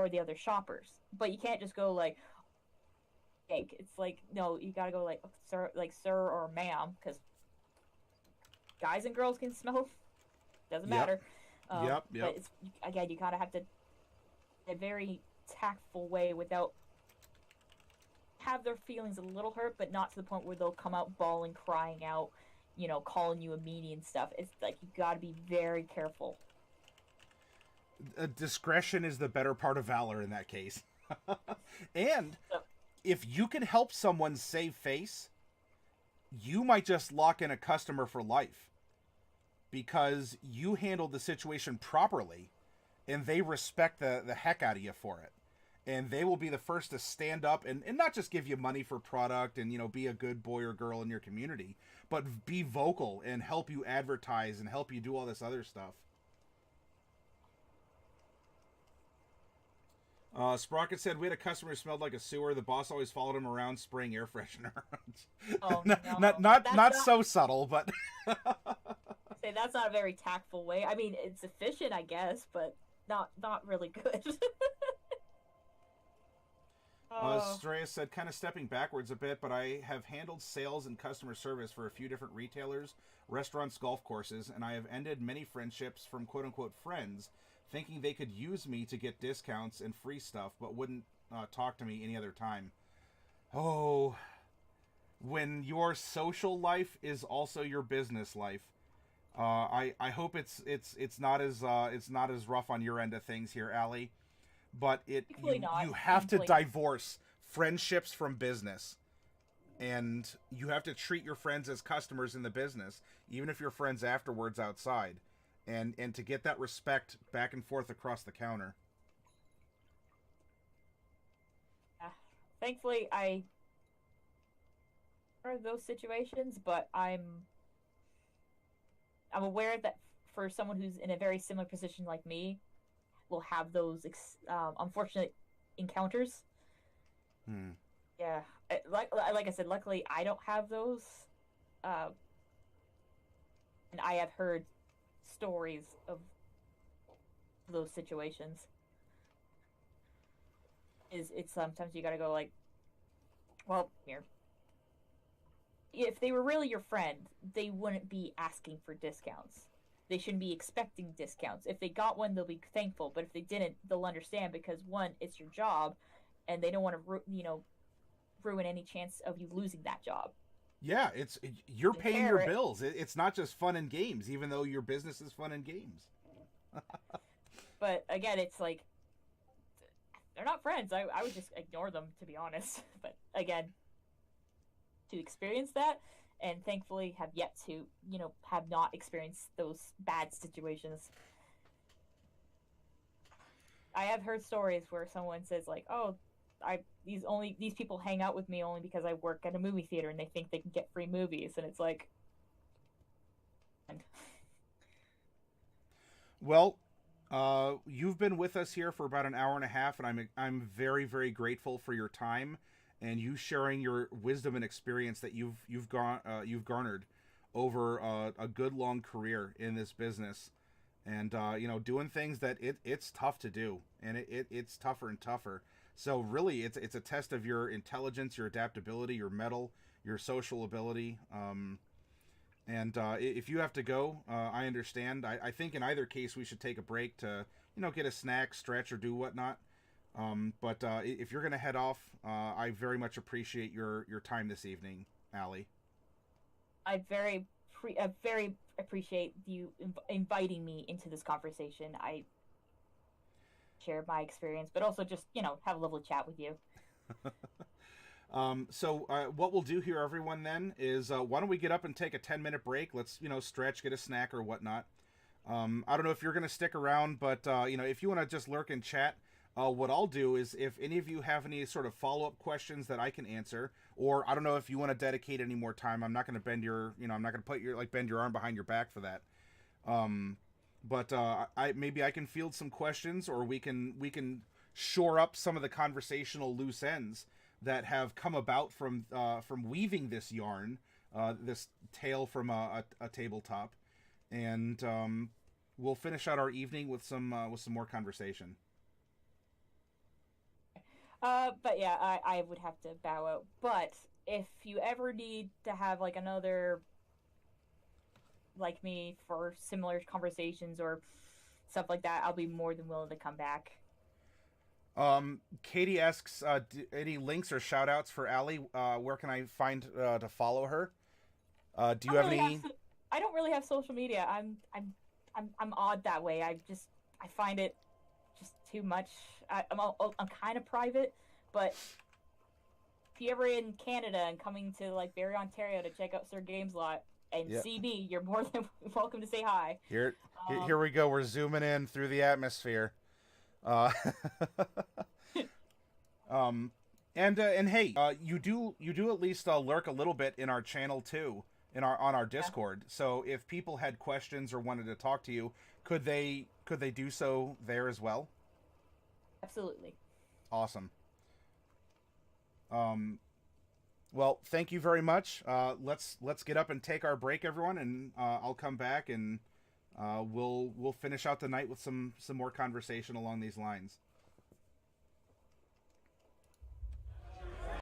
the other shoppers. But you can't just go like, it's like, no, you gotta go like sir or ma'am, because guys and girls can smell, doesn't matter. Yep. But it's, again, you gotta have to, a very tactful way, without have their feelings a little hurt, but not to the point where they'll come out bawling, crying out, calling you a meanie and stuff. It's like you gotta be very careful. Discretion is the better part of valor in that case. And if you can help someone save face, you might just lock in a customer for life, because you handled the situation properly and they respect the heck out of you for it. And they will be the first to stand up and not just give you money for product and, be a good boy or girl in your community, but be vocal and help you advertise and help you do all this other stuff. Sprocket said, we had a customer who smelled like a sewer. The boss always followed him around spraying air freshener. Oh, not so subtle, but say that's not a very tactful way. I mean, it's efficient, I guess, but not really good. Straya said, kind of stepping backwards a bit, but I have handled sales and customer service for a few different retailers, restaurants, golf courses, and I have ended many friendships from quote-unquote friends, thinking they could use me to get discounts and free stuff, but wouldn't talk to me any other time. Oh, when your social life is also your business life, I hope it's not as rough on your end of things here, Allie. But you have to divorce friendships from business, and you have to treat your friends as customers in the business, even if you're friends afterwards outside. And to get that respect back and forth across the counter. Thankfully, I are those situations, but I'm aware that for someone who's in a very similar position like me, will have those unfortunate encounters. Yeah, like I said, luckily I don't have those, and I have heard stories of those situations. It's sometimes you gotta go like, well, here, if they were really your friend, they wouldn't be asking for discounts. They shouldn't be expecting discounts. If they got one, they'll be thankful, but if they didn't, they'll understand, because one, it's your job, and they don't want to ruin any chance of you losing that job. Yeah, you're paying your bills. It's not just fun and games, even though your business is fun and games. But again, it's like, they're not friends. I would just ignore them, to be honest. But again, to experience that, and thankfully have yet to, have not experienced those bad situations. I have heard stories where someone says like, oh, these people hang out with me only because I work at a movie theater and they think they can get free movies, and it's like, well, you've been with us here for about an hour and a half, and I'm very, very grateful for your time and you sharing your wisdom and experience that you've garnered over a good long career in this business, and doing things that it's tough to do, and it's tougher and tougher. So really, it's a test of your intelligence, your adaptability, your mettle, your social ability. And if you have to go, I understand. I think in either case we should take a break to get a snack, stretch, or do whatnot. But if you're going to head off, I very much appreciate your time this evening, Allie. I very very appreciate you inviting me into this conversation. I share my experience, but also just have a lovely chat with you. What we'll do here, everyone, then is why don't we get up and take a 10-minute break? Let's stretch, get a snack or whatnot. I don't know if you're gonna stick around, but if you want to just lurk and chat, what I'll do is if any of you have any sort of follow-up questions that I can answer, or I don't know if you want to dedicate any more time. I'm not going to bend your, I'm not going to put your bend your arm behind your back for that. Maybe I can field some questions, or we can shore up some of the conversational loose ends that have come about from weaving this yarn, this tale from a tabletop, and we'll finish out our evening with some more conversation. But yeah, I would have to bow out. But if you ever need to have like another like me for similar conversations or stuff like that, I'll be more than willing to come back. Katie asks, any links or shout outs for Allie? Where can I find to follow her? Do you have any? I don't really have social media. I'm odd that way. I find it just too much. I'm kind of private, but if you're ever in Canada and coming to like Barrie, Ontario to check out Sir Games Lot and see me, you're more than welcome to say hi. Here we go. We're zooming in through the atmosphere. And hey, you do at least lurk a little bit in our channel too, on our Discord. So if people had questions or wanted to talk to you, could they do so there as well? Absolutely. Awesome. Well, thank you very much. Let's get up and take our break, everyone, and I'll come back and we'll finish out the night with some more conversation along these lines.